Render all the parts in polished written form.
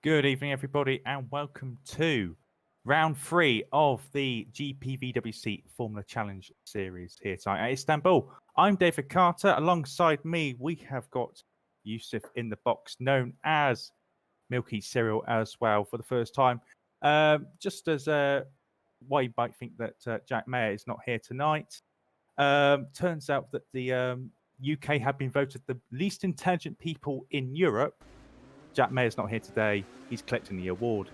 Good evening, everybody, and welcome to round 3 of the GPVWC Formula Challenge series here tonight at Istanbul. I'm David Carter. Alongside me, we have got Yousuf in the box, known as Milky Cereal as well, for the first time. Just as why you might think that Jack Mayer is not here tonight. Turns out that the UK have been voted the least intelligent people in Europe. Jack Mayer's not here today. He's collecting the award.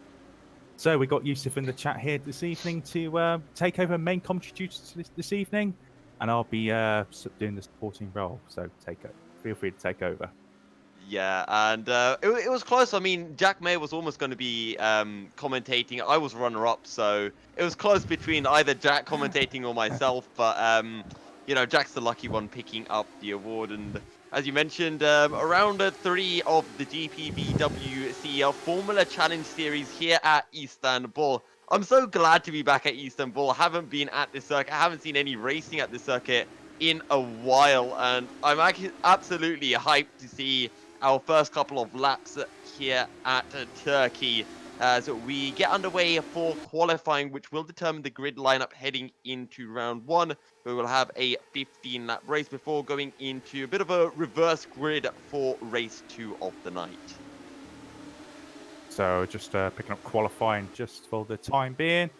So we got Yousuf in the chat here this evening to take over main contributors this evening, and I'll be doing the supporting role. So feel free to take over. Yeah, and it was close. I mean, Jack May was almost going to be commentating. I was runner-up, so it was close between either Jack commentating or myself. But Jack's the lucky one picking up the award. And as you mentioned, round 3 of the GPVWC Formula Challenge Series here at Istanbul. I'm so glad to be back at Istanbul. I haven't been at this circuit. I haven't seen any racing at this circuit in a while, and I'm actually absolutely hyped to see our first couple of laps here at Turkey as we get underway for qualifying, which will determine the grid lineup heading into round 1. We will have a 15-lap race before going into a bit of a reverse grid for race 2 of the night. So just picking up qualifying just for the time being.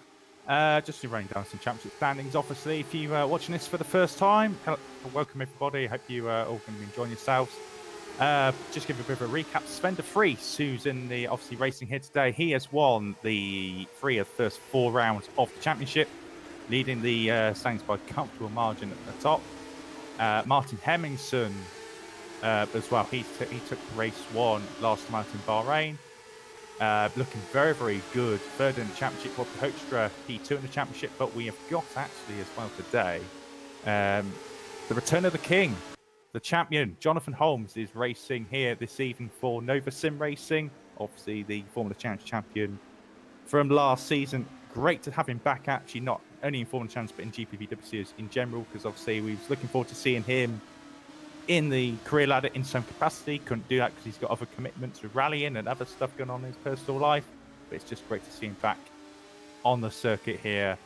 Just running down some championship standings. Obviously, if you're watching this for the first time, welcome everybody. I hope you are all going to be enjoying yourselves. Just give a bit of a recap. Sven de Vries, who's in the obviously racing here today, he has won the 3 of the first 4 rounds of the championship, leading the standings by a comfortable margin at the top. Martin Hemmingsen as well. He took race 1 last month in Bahrain. Looking very, very good. 3rd in the championship. Rob Hoekstra, P2 in the championship. But we have got actually as well today the return of the king. The champion, Jonathan Holmes, is racing here this evening for Nova Simracing. Obviously, the Formula Challenge champion from last season. Great to have him back, actually, not only in Formula Challenge, but in GPVWC in general, because obviously we was looking forward to seeing him in the career ladder in some capacity. Couldn't do that because he's got other commitments with rallying and other stuff going on in his personal life. But it's just great to see him back on the circuit here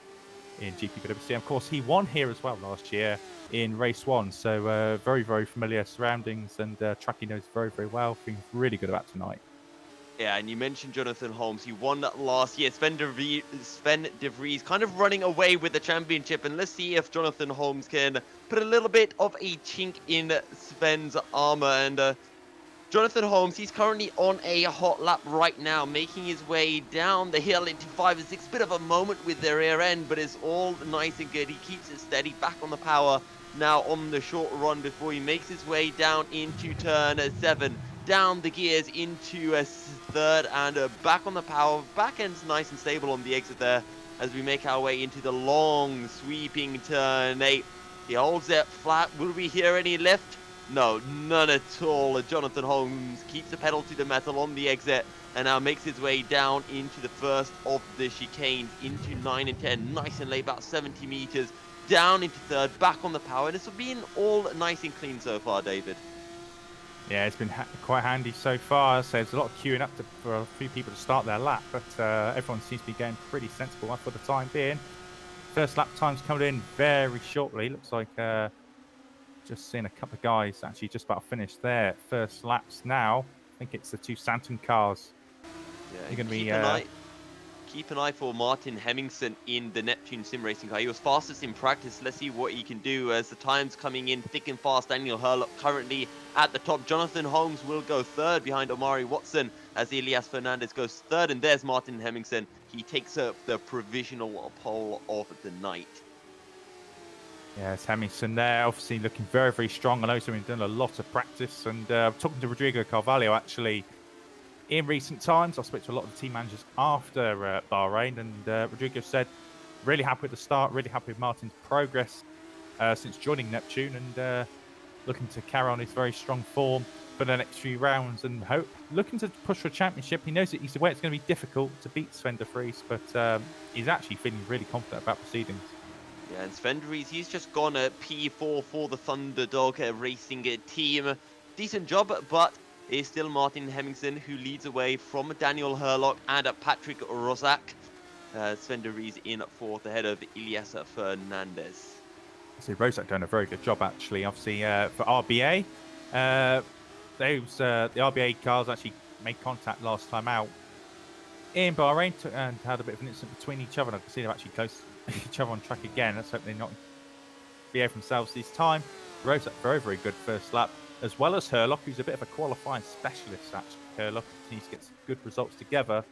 in GPVWC. Of course, he won here as well last year in race 1. So very, very familiar surroundings and track he knows very, very well. Feeling really good about tonight. Yeah, and you mentioned Jonathan Holmes. He won that last year. Sven de Vries kind of running away with the championship. And let's see if Jonathan Holmes can put a little bit of a chink in Sven's armor. And Jonathan Holmes, he's currently on a hot lap right now, making his way down the hill into 5 and 6. Bit of a moment with the rear end, but it's all nice and good. He keeps it steady, back on the power now on the short run before he makes his way down into turn 7. Down the gears into a 3rd and back on the power. Back end's nice and stable on the exit there as we make our way into the long sweeping turn 8. He holds it flat. Will we hear any lift? No, none at all. Jonathan Holmes keeps the pedal to the metal on the exit and now makes his way down into the first of the chicanes into 9 and 10. Nice and late, about 70 meters. Down into 3rd, back on the power. And it's been all nice and clean so far, David. Yeah, it's been quite handy so far. So there's a lot of queuing up for a few people to start their lap, but everyone seems to be getting pretty sensible for the time being. First lap time's coming in very shortly. Looks like just seeing a couple of guys actually just about finished their first laps now. I think it's the 2 Santon cars. Yeah, you're going to be keep an eye for Martin Hemmingsen in the Neptune sim racing car. He was fastest in practice. Let's see what he can do as the time's coming in thick and fast. Daniel Hurlock currently at the top. Jonathan Holmes will go 3rd behind Omari Watson as Elias Fernandez goes 3rd. And there's Martin Hemmingsen. He takes up the provisional pole of the night. Yeah, it's Hemmingsen there, obviously looking very, very strong. I know he's been doing a lot of practice. And talking to Rodrigo Carvalho, actually, in recent times, I spoke to a lot of the team managers after Bahrain, and Rodrigo said, really happy with the start, really happy with Martin's progress since joining Neptune, and looking to carry on his very strong form for the next few rounds, and looking to push for a championship. He knows that he's aware it's going to be difficult to beat Sven de Vries, but he's actually feeling really confident about proceedings. Yeah, and Sven de Vries, he's just gone a P4 for the Thunderdog Racing team. Decent job, but is still Martin Hemmingsen, who leads away from Daniel Hurlock and Patrick Rozak. Sven de Vries in fourth ahead of Ilias Fernandez. See, Rozak done a very good job, actually. Obviously, for RBA, the RBA cars actually made contact last time out in Bahrain and had a bit of an incident between each other. And I can see they're actually close to each other on track again. Let's hope they're not behave themselves this time. Rozak, very, very good first lap, as well as Hurlock, who's a bit of a qualifying specialist, actually. Hurlock continues to get some good results together.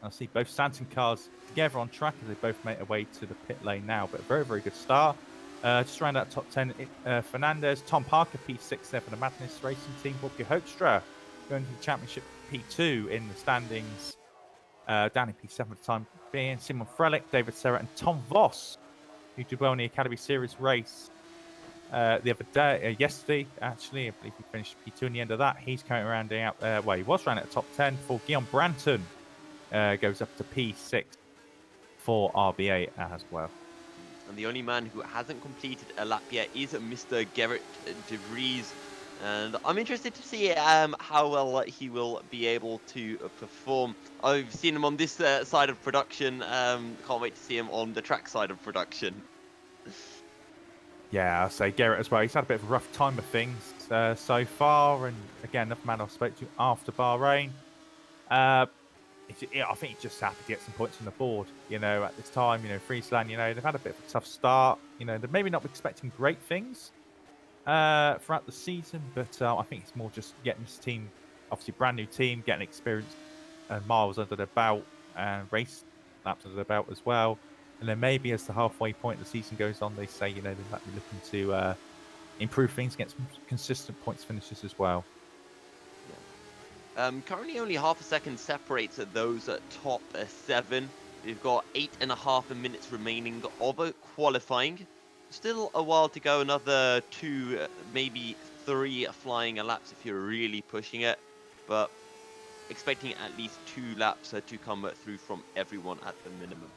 I see both Santon cars together on track as they both make their way to the pit lane now. But a very, very good start. Just around that top 10, Fernandez, Tom Parker, P6 there for the Madness Racing Team, Bobke Hoekstra going to the Championship P2 in the standings. Danny P7 at the time being, Simon Frelick, David Serra, and Tom Voss, who did well in the Academy Series race the other day, yesterday, actually. I believe he finished P2 in the end of that. He's currently rounding out, he was rounding at the top 10 for Guillaume Branton. Goes up to P6 for RBA as well. And the only man who hasn't completed a lap yet is Mr. Gerrit de Vries. And I'm interested to see how well he will be able to perform. I've seen him on this side of production. Can't wait to see him on the track side of production. Yeah, I'll say Gerrit as well. He's had a bit of a rough time of things so far. And again, another man I spoke to after Bahrain. I think he's just happy to get some points on the board, at this time. Friesland, they've had a bit of a tough start. They're maybe not expecting great things throughout the season, but I think it's more just getting this team, obviously brand new team, getting experience and miles under their belt and race laps under their belt as well. And then maybe as the halfway point of the season goes on, they say, they might be looking to improve things, get some consistent points finishes as well. Currently only half a second separates those top 7. We've got 8.5 minutes remaining of qualifying. Still a while to go, another 2, maybe 3 flying laps if you're really pushing it. But expecting at least 2 laps to come through from everyone at the minimum.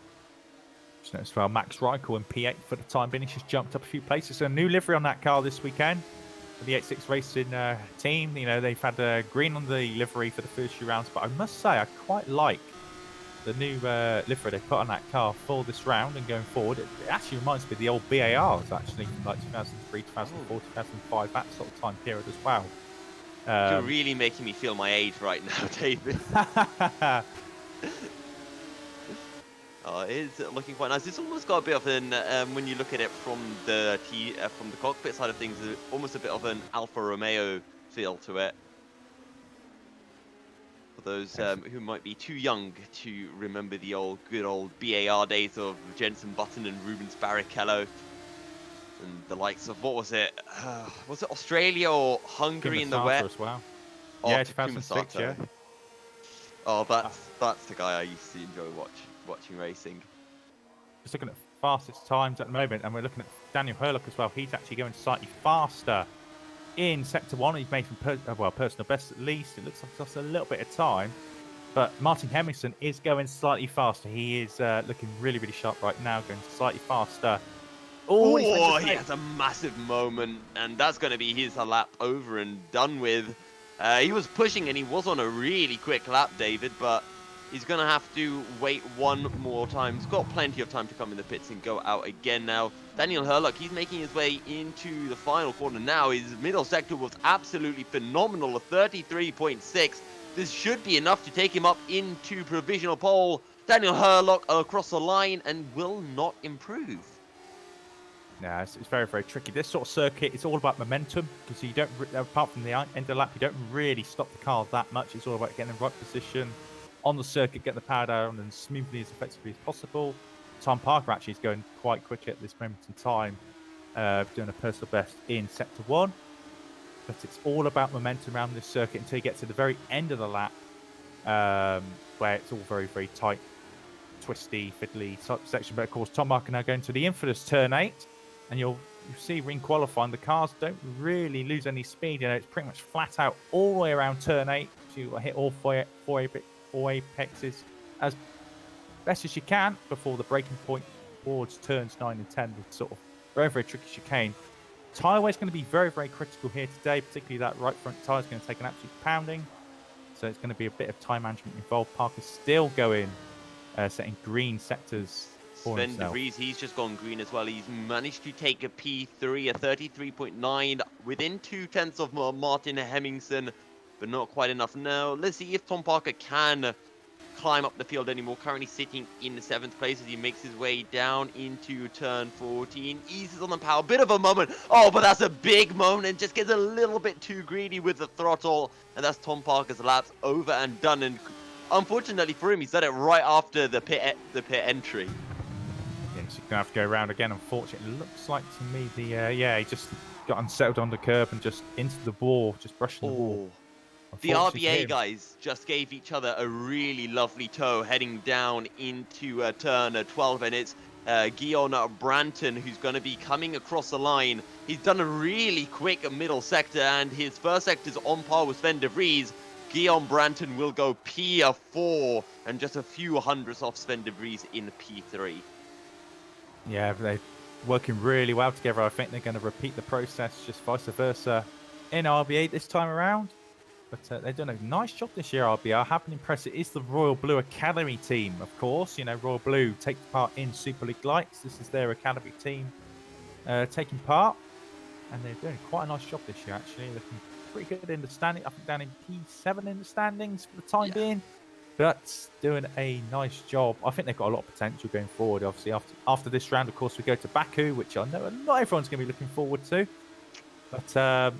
Just noticed well, Max Reichel in P8 for the time being. He's just jumped up a few places. So a new livery on that car this weekend. The 86 Racing team, they've had green on the livery for the first few rounds, but I must say I quite like the new livery they put on that car for this round and going forward. It actually reminds me of the old BARs, actually, from like 2003, 2004, 2005, that sort of time period as well. You're really making me feel my age right now, David. Oh, it is looking quite nice. It's almost got a bit of an, when you look at it from the cockpit side of things, almost a bit of an Alfa Romeo feel to it. For those who might be too young to remember the good old BAR days of Jenson Button and Rubens Barrichello, and the likes of, what was it? Was it Australia or Hungary in the wet? As well. Oh, Yeah, 2006, yeah. Oh, that's the guy I used to enjoy watching racing. Just looking at fastest times at the moment, and we're looking at Daniel Hurlock as well. He's actually going slightly faster in Sector 1. He's made some personal best at least. It looks like just a little bit of time. But Martin Hemmingsen is going slightly faster. He is looking really, really sharp right now, going slightly faster. Oh, he has a massive moment, and that's going to be his lap over and done with. He was pushing, and he was on a really quick lap, David, but he's going to have to wait one more time. He's got plenty of time to come in the pits and go out again now. Daniel Hurlock, he's making his way into the final corner now. His middle sector was absolutely phenomenal, a 33.6. This should be enough to take him up into provisional pole. Daniel Hurlock across the line and will not improve. Yeah, it's very, very tricky. This sort of circuit, it's all about momentum, because you don't, apart from the end of the lap, you don't really stop the car that much. It's all about getting in the right position on the circuit, get the power down and smoothly as effectively as possible. Tom Parker actually is going quite quickly at this moment in time, doing a personal best in Sector 1. But it's all about momentum around this circuit until you get to the very end of the lap, where it's all very, very tight, twisty, fiddly type section. But of course, Tom Parker now going to the infamous Turn 8. And you'll see in qualifying, the cars don't really lose any speed. It's pretty much flat out all the way around Turn 8 to hit all four apexes as best as you can before the braking point towards turns 9 and 10 with sort of very, very tricky chicane. Tyre wear is going to be very, very critical here today, particularly that right front tyre is going to take an absolute pounding. So it's going to be a bit of time management involved. Parker's still going, setting green sectors for Sven de himself. Vries, he's just gone green as well. He's managed to take a P3, a 33.9, within 0.2 of Martin Hemmingsen, but not quite enough. Now, let's see if Tom Parker can climb up the field anymore. Currently sitting in the 7th place as he makes his way down into turn 14. Eases on the power. Bit of a moment. Oh, but that's a big moment and just gets a little bit too greedy with the throttle. And that's Tom Parker's laps over and done. And unfortunately for him, he's done it right after the pit entry. Yeah, he's going to have to go around again, unfortunately. It looks like to me he just got unsettled on the curb and just into the wall, just brushing the wall. The RBA guys just gave each other a really lovely tow heading down into turn 12, and it's Guillaume Branton who's going to be coming across the line. He's done a really quick middle sector, and his first sector's on par with Sven de Vries. Guillaume Branton will go P4 and just a few hundredths off Sven de Vries in P3. Yeah, they're working really well together. I think they're going to repeat the process, just vice versa, in RB8 this time around. But they're doing a nice job this year, RB. I have been impressed. It is the Royal Blue Academy team, of course. You know, Royal Blue takes part in Super League Lights. This is their academy team taking part. And they're doing quite a nice job this year, actually. Looking pretty good in the standing. I think down in P7 in the standings for the time being. But doing a nice job. I think they've got a lot of potential going forward. Obviously, after this round, of course, we go to Baku, which I know not everyone's going to be looking forward to. But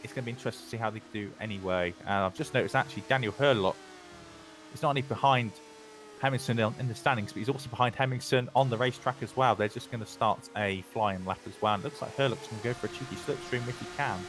it's going to be interesting to see how they do anyway. And I've just noticed, actually, Daniel Hurlock is not only behind Hemmingsen in the standings, but he's also behind Hemmingsen on the racetrack as well. They're just going to start a flying lap as well. And it looks like Hurlock's going to go for a cheeky slipstream if he can.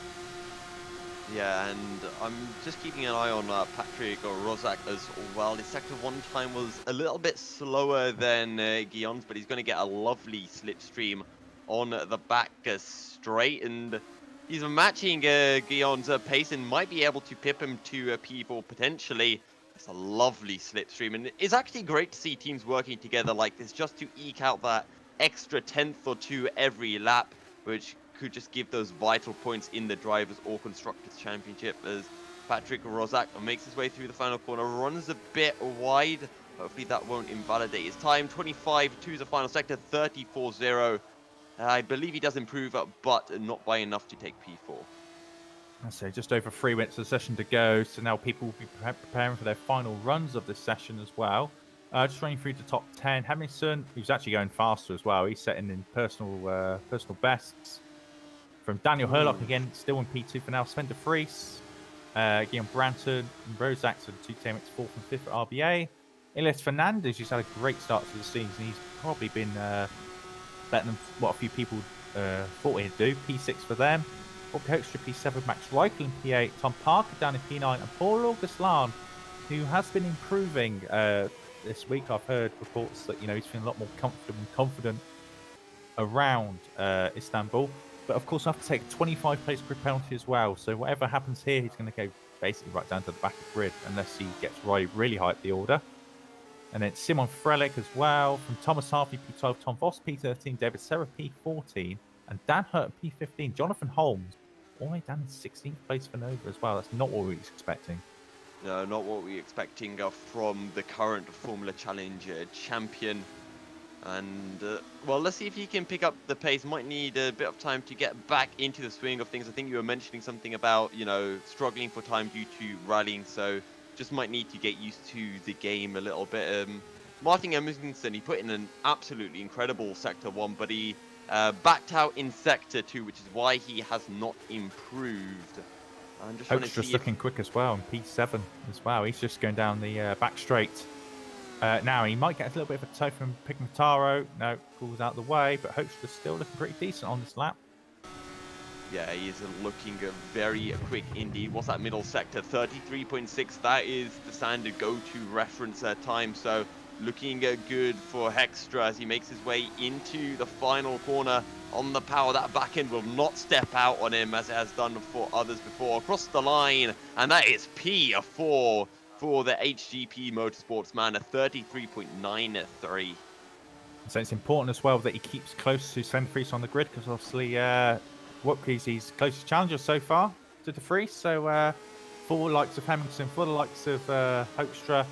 Yeah, and I'm just keeping an eye on Patrick Rozak as well. His sector 1 time was a little bit slower than Guillaume's, but he's going to get a lovely slipstream on the back straight. And he's matching Guillaume's pace and might be able to pip him to P4 potentially. It's a lovely slipstream, and it's actually great to see teams working together like this just to eke out that extra 1/10 or 2 every lap, which could just give those vital points in the Drivers' or Constructors' Championship. As Patrick Rozak makes his way through the final corner, runs a bit wide. Hopefully that won't invalidate his time. 25.2 is the final sector, 34.0. I believe he does improve, but not by enough to take P4. So just over 3 minutes of the session to go. So now people will be preparing for their final runs of this session as well. Just running through the top 10. Hemmingsen, who's actually going faster as well. He's setting in personal bests. From Daniel Hurlock, again, still in P2 for now. Sven de Vries, Guillaume Branton, and Rozak, so the 2 teammates 4th and 5th at RBA. Elias Fernandez, who's had a great start to the season. He's probably been better than what a few people thought he'd do. P6 for them. Bobby Hoekstra, P7, Max Reichel in P8, Tom Parker down in P9, and Paul Augustin, who has been improving this week. I've heard reports that, you know, he's feeling a lot more comfortable and confident around Istanbul. But of course, I have to take a 25 place grid penalty as well. So whatever happens here, he's going to go basically right down to the back of the grid unless he gets really high up the order. And then Simon Frelich as well. From Thomas Harvey, P12, Tom Voss, P13, David Serra, P14, and Dan Hurt, P15. Jonathan Holmes, all the way down in 16th place for Nova as well. That's not what we were expecting. No, not what we were expecting from the current Formula Challenge champion. And, well, let's see if he can pick up the pace. Might need a bit of time to get back into the swing of things. I think you were mentioning something about, you know, struggling for time due to rallying. So just might need to get used to the game a little bit. Martin Hemmingsen, he put in an absolutely incredible Sector 1, but he backed out in Sector 2, which is why he has not improved. I'm just trying to see looking quick as well, in P7 as well. He's just going down the back straight. Now, he might get a little bit of a tow from Pignataro. No, pulls out the way, but Hoekstra's still looking pretty decent on this lap. Yeah, he is looking very quick indeed. What's that middle sector? 33.6. That is the standard go-to reference time. So looking good for Hoekstra as he makes his way into the final corner on the power. That back end will not step out on him as it has done for others before. Across the line, and that is P4 for the HGP Motorsports man, a 33.93. So it's important as well that he keeps close to Sven de Vries on the grid, because obviously He's closest challenger so far to De Vries. So for the likes of Hemmingson, for the likes of Hoekstra,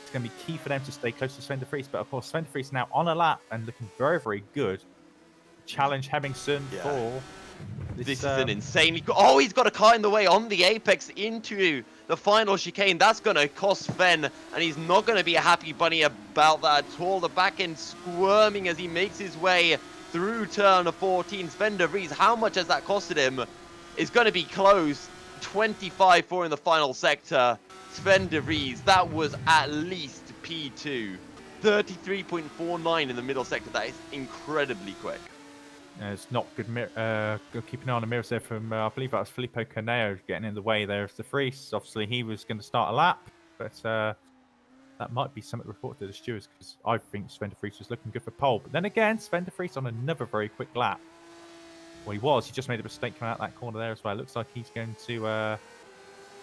it's going to be key for them to stay close to Sven De Vries. But of course, Sven De Vries now on a lap and looking very, very good. Challenge Hemmingson for this is an insane. Oh, he's got a car in the way on the apex into the final chicane. That's going to cost Sven, and he's not going to be a happy bunny about that at all. The back end squirming as he makes his way through turn 14. Sven De Vries, how much has that costed him? Is going to be close. 25-4 in the final sector. Sven De Vries, that was at least P2. 33.49 in the middle sector. That is incredibly quick. It's not good. Keep an eye on the mirrors there from, I believe that was Filippo Corneo getting in the way there of De Vries. Obviously, he was going to start a lap, but that might be something reported to the stewards because I think Sven De Vries was looking good for pole. But then again, Sven De Vries on another very quick lap. Well, he just made a mistake coming out that corner there as well. It looks like he's going to,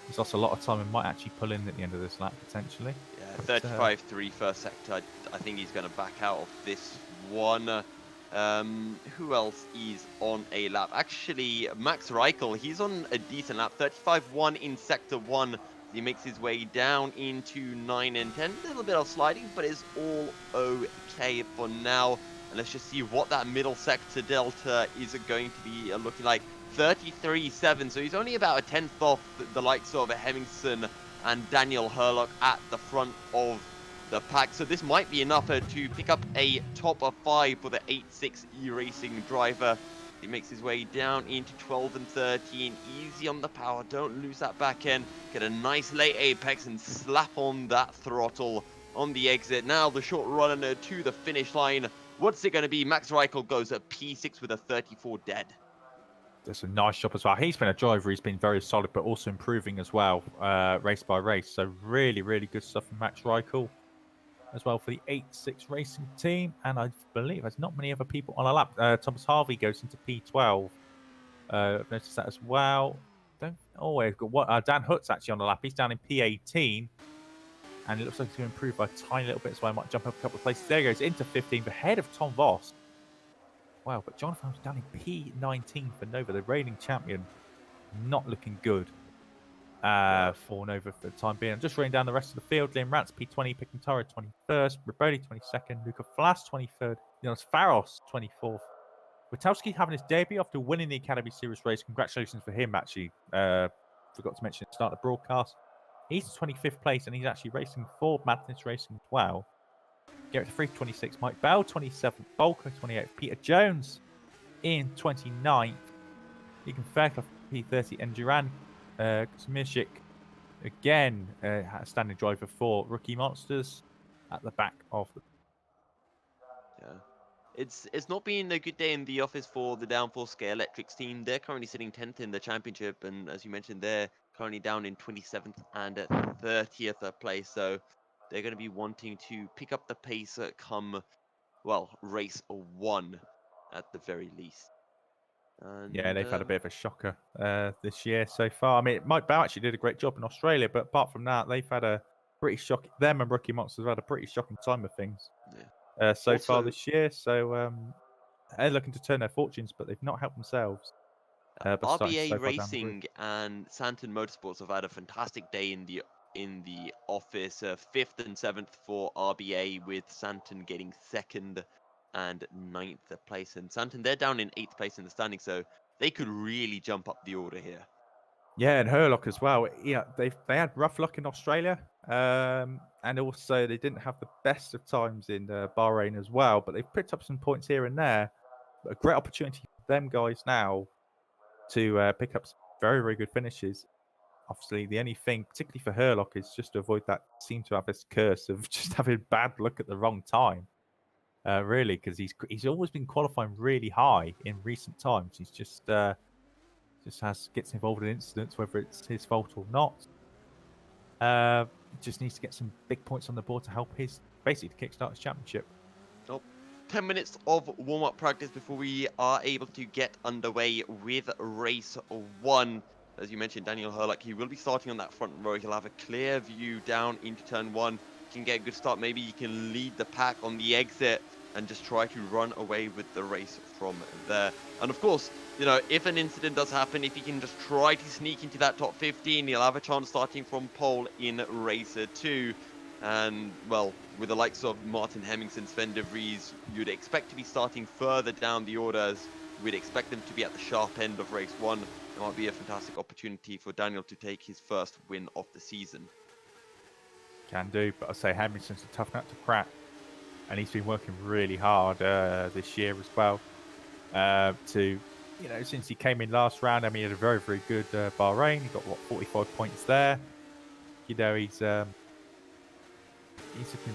he's lost a lot of time and might actually pull in at the end of this lap, potentially. Yeah, 35-3 first sector. I think he's going to back out of this one. Who else is on a lap? Actually, Max Reichel, he's on a decent lap. 35-1 in sector 1. He makes his way down into 9 and 10. A little bit of sliding, but it's all okay for now. And let's just see what that middle sector delta is going to be looking like. 33-7, so he's only about a tenth off the likes of Hemmingson and Daniel Herlock at the front of the pack. So this might be enough to pick up a top of 5 for the 8-6 E-Racing driver. He makes his way down into 12 and 13. Easy on the power. Don't lose that back end. Get a nice late apex and slap on that throttle on the exit. Now the short run to the finish line. What's it going to be? Max Reichel goes at P6 with a 34 dead. That's a nice job as well. He's been a driver. He's been very solid, but also improving as well, race by race. So really, really good stuff from Max Reichel as well for the 8-6 racing team. And I believe there's not many other people on a lap. Thomas Harvey goes into P12. I've noticed that as well. We've got Dan Hutt's actually on the lap. He's down in P18. And it looks like he's going to improve by a tiny little bit, so I might jump up a couple of places. There he goes, into 15, ahead of Tom Voss. Wow, but Jonathan was down in P19 for Nova, the reigning champion. Not looking good for Nova for the time being. I'm just running down the rest of the field. Liam Rance, P20, Picantaro, 21st. Rabodi, 22nd. Luca Flas, 23rd. Jonas Faros, 24th. Witowski having his debut after winning the Academy Series race. Congratulations for him, actually. Forgot to mention at the start of the broadcast. He's 25th place, and he's actually racing for Madness Racing as well. Garrett Free, 26th. Mike Bell, 27th. Bolko, 28th. Peter Jones in 29th. Egan Fairclough, P30. And Duran Smishik, again, a standing driver for Rookie Monsters at the back of the... Yeah. It's not been a good day in the office for the Downforce Scale Electrics team. They're currently sitting 10th in the championship, and as you mentioned, they're currently down in 27th and 30th place. So they're going to be wanting to pick up the pace come, well, race 1 at the very least. And, yeah, they've had a bit of a shocker this year so far. I mean, Mike Bow actually did a great job in Australia, but apart from that, they've had a pretty shocking... Them and Rookie Monsters have had a pretty shocking time of things so far this year. So they're looking to turn their fortunes, but they've not helped themselves. RBA Racing and Santon Motorsports have had a fantastic day in the office. 5th and 7th for RBA, with Santon getting 2nd and 9th place. And Santon, they're down in 8th place in the standing, so they could really jump up the order here. Yeah, and Herlock as well. Yeah, they had rough luck in Australia, and also they didn't have the best of times in Bahrain as well. But they've picked up some points here and there. But a great opportunity for them guys now to pick up some very, very good finishes. Obviously, the only thing, particularly for Herlock, is just to avoid that, seem to have this curse of just having bad luck at the wrong time. Really, because he's always been qualifying really high in recent times. He's just gets involved in incidents, whether it's his fault or not. Just needs to get some big points on the board to help basically to kickstart his championship. 10 minutes of warm-up practice before we are able to get underway with race 1. As you mentioned, Daniel Herlock, he will be starting on that front row. He'll have a clear view down into turn 1. He can get a good start. Maybe he can lead the pack on the exit. and just try to run away with the race from there. And of course, you know, if an incident does happen, if he can just try to sneak into that top 15, he'll have a chance starting from pole in race 2. And, well, with the likes of Martin Hemmingsen, Sven de Vries, you'd expect to be starting further down the orders. We'd expect them to be at the sharp end of race 1. It might be a fantastic opportunity for Daniel to take his first win of the season. Can do, but I say Hemmingsen's a tough nut to crack, and he's been working really hard this year as well. Since he came in last round, I mean, he had a very, very good Bahrain. He got 45 points there. You know, he's looking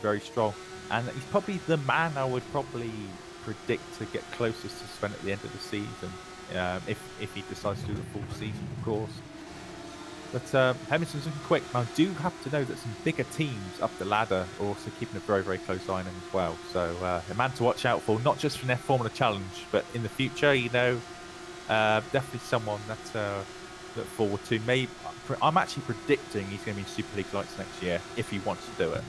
very strong, and he's probably the man I would probably predict to get closest to Sven at the end of the season, if he decides to do the full season, of course. But Hemmingsen's looking quick, and I do have to know that some bigger teams up the ladder are also keeping a very, very close eye on him as well. So a man to watch out for, not just for their Formula Challenge, but in the future, you know, definitely someone that look forward to. Maybe I'm actually predicting he's going to be in Super League lights next year if he wants to do it.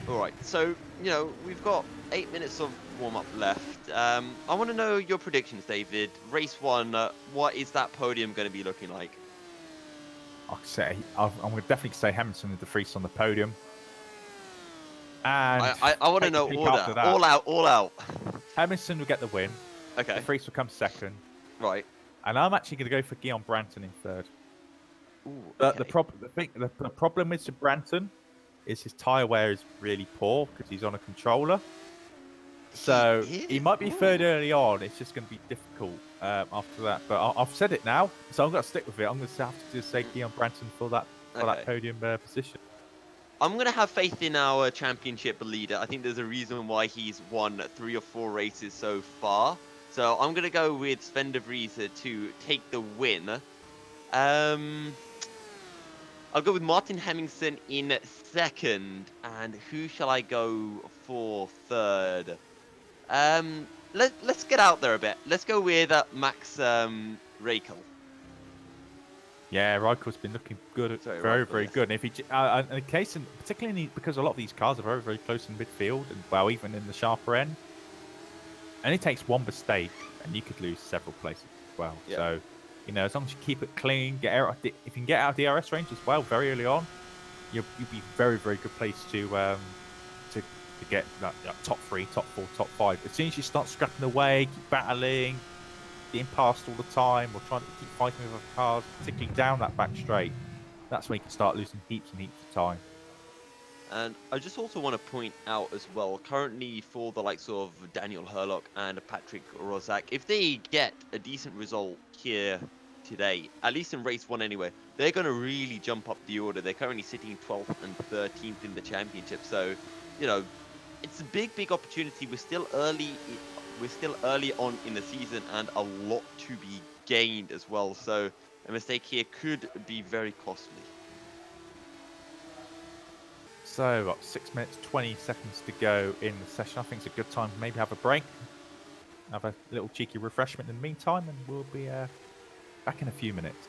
All right, so, you know, we've got 8 minutes of warm-up left. I want to know your predictions, David. Race 1, what is that podium going to be looking like? I'm going to definitely say Hemmingsen and de Vries on the podium. And I want to know order. All out, all out. Hemmingsen will get the win. Okay. De Vries will come second. Right. And I'm actually going to go for Guillaume Branton in third. Ooh, But okay. the problem with Sir Branton is his tyre wear is really poor because he's on a controller. So he might be third early on. It's just going to be difficult after that. But I've said it now, so I'm going to stick with it. I'm going to have to just say Guillaume Branton for that podium position. I'm going to have faith in our championship leader. I think there's a reason why he's won 3 or 4 races so far. So I'm going to go with Sven de Vries to take the win. I'll go with Martin Hemmingsen in second. And who shall I go for third? Let's get out there a bit. Let's go with Max Rakel. Yeah, Raikko's been looking good, very good. And if he, in case, particularly because a lot of these cars are very, very close in midfield, and well, even in the sharper end, and it takes one mistake, and you could lose several places as well. Yeah. So, you know, as long as you keep it clean, if you can get out of the DRS range as well very early on, you'll be very, very good place to get that top 3, top 4, top 5. As soon as you start scrapping away, keep battling, getting past all the time, or trying to keep fighting with other cars, particularly down that back straight, that's when you can start losing heaps and heaps of time. And I just also want to point out as well, currently for the likes of Daniel Herlock and Patrick Rozak, if they get a decent result here today, at least in race 1 anyway, they're going to really jump up the order. They're currently sitting 12th and 13th in the championship. So, you know, it's a big opportunity. We're still early on in the season, and a lot to be gained as well. So a mistake here could be very costly. So, got 6 minutes, 20 seconds to go in the session. I think it's a good time to maybe have a break, have a little cheeky refreshment in the meantime, and we'll be back in a few minutes.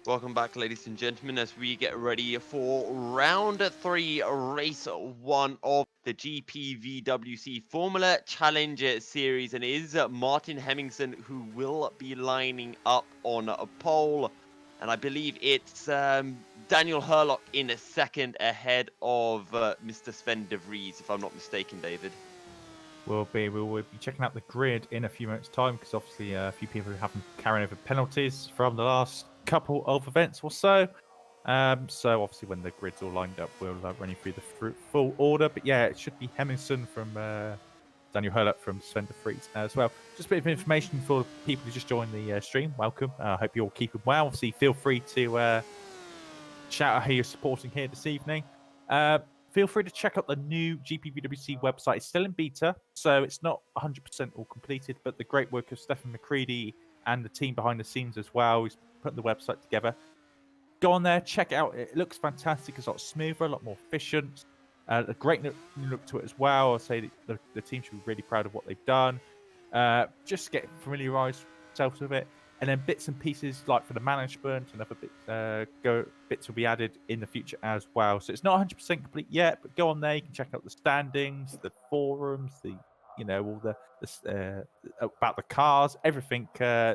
Welcome back, ladies and gentlemen, as we get ready for round 3, race 1 of the GPVWC Formula Challenger Series. And it is Martin Hemmingsen who will be lining up on a pole. And I believe it's Daniel Hurlock in a second ahead of Mr. Sven de Vries, if I'm not mistaken, David. We will be checking out the grid in a few minutes' time because obviously a few people have been carrying over penalties from the last couple of events or so. So obviously when the grid's all lined up, we'll run you through the full order. But yeah, it should be Hemmingsen from Daniel Hurlock from Sven de Vries as well. Just a bit of information for people who just joined the stream. Welcome. I hope you're all keeping well. Obviously, feel free to shout out who you're supporting here this evening. Feel free to check out the new GPVWC website. It's still in beta, so it's not 100% all completed, but the great work of Stefan McCready and the team behind the scenes as well, who's putting the website together. Go on there, check it out. It looks fantastic. It's a lot smoother, a lot more efficient. A great look to it as well. I'll say that the team should be really proud of what they've done. Just get familiarised yourself with it. And then bits and pieces like for the management and other bits will be added in the future as well. So it's not 100% complete yet, but go on there. You can check out the standings, the forums, all the about the cars, everything.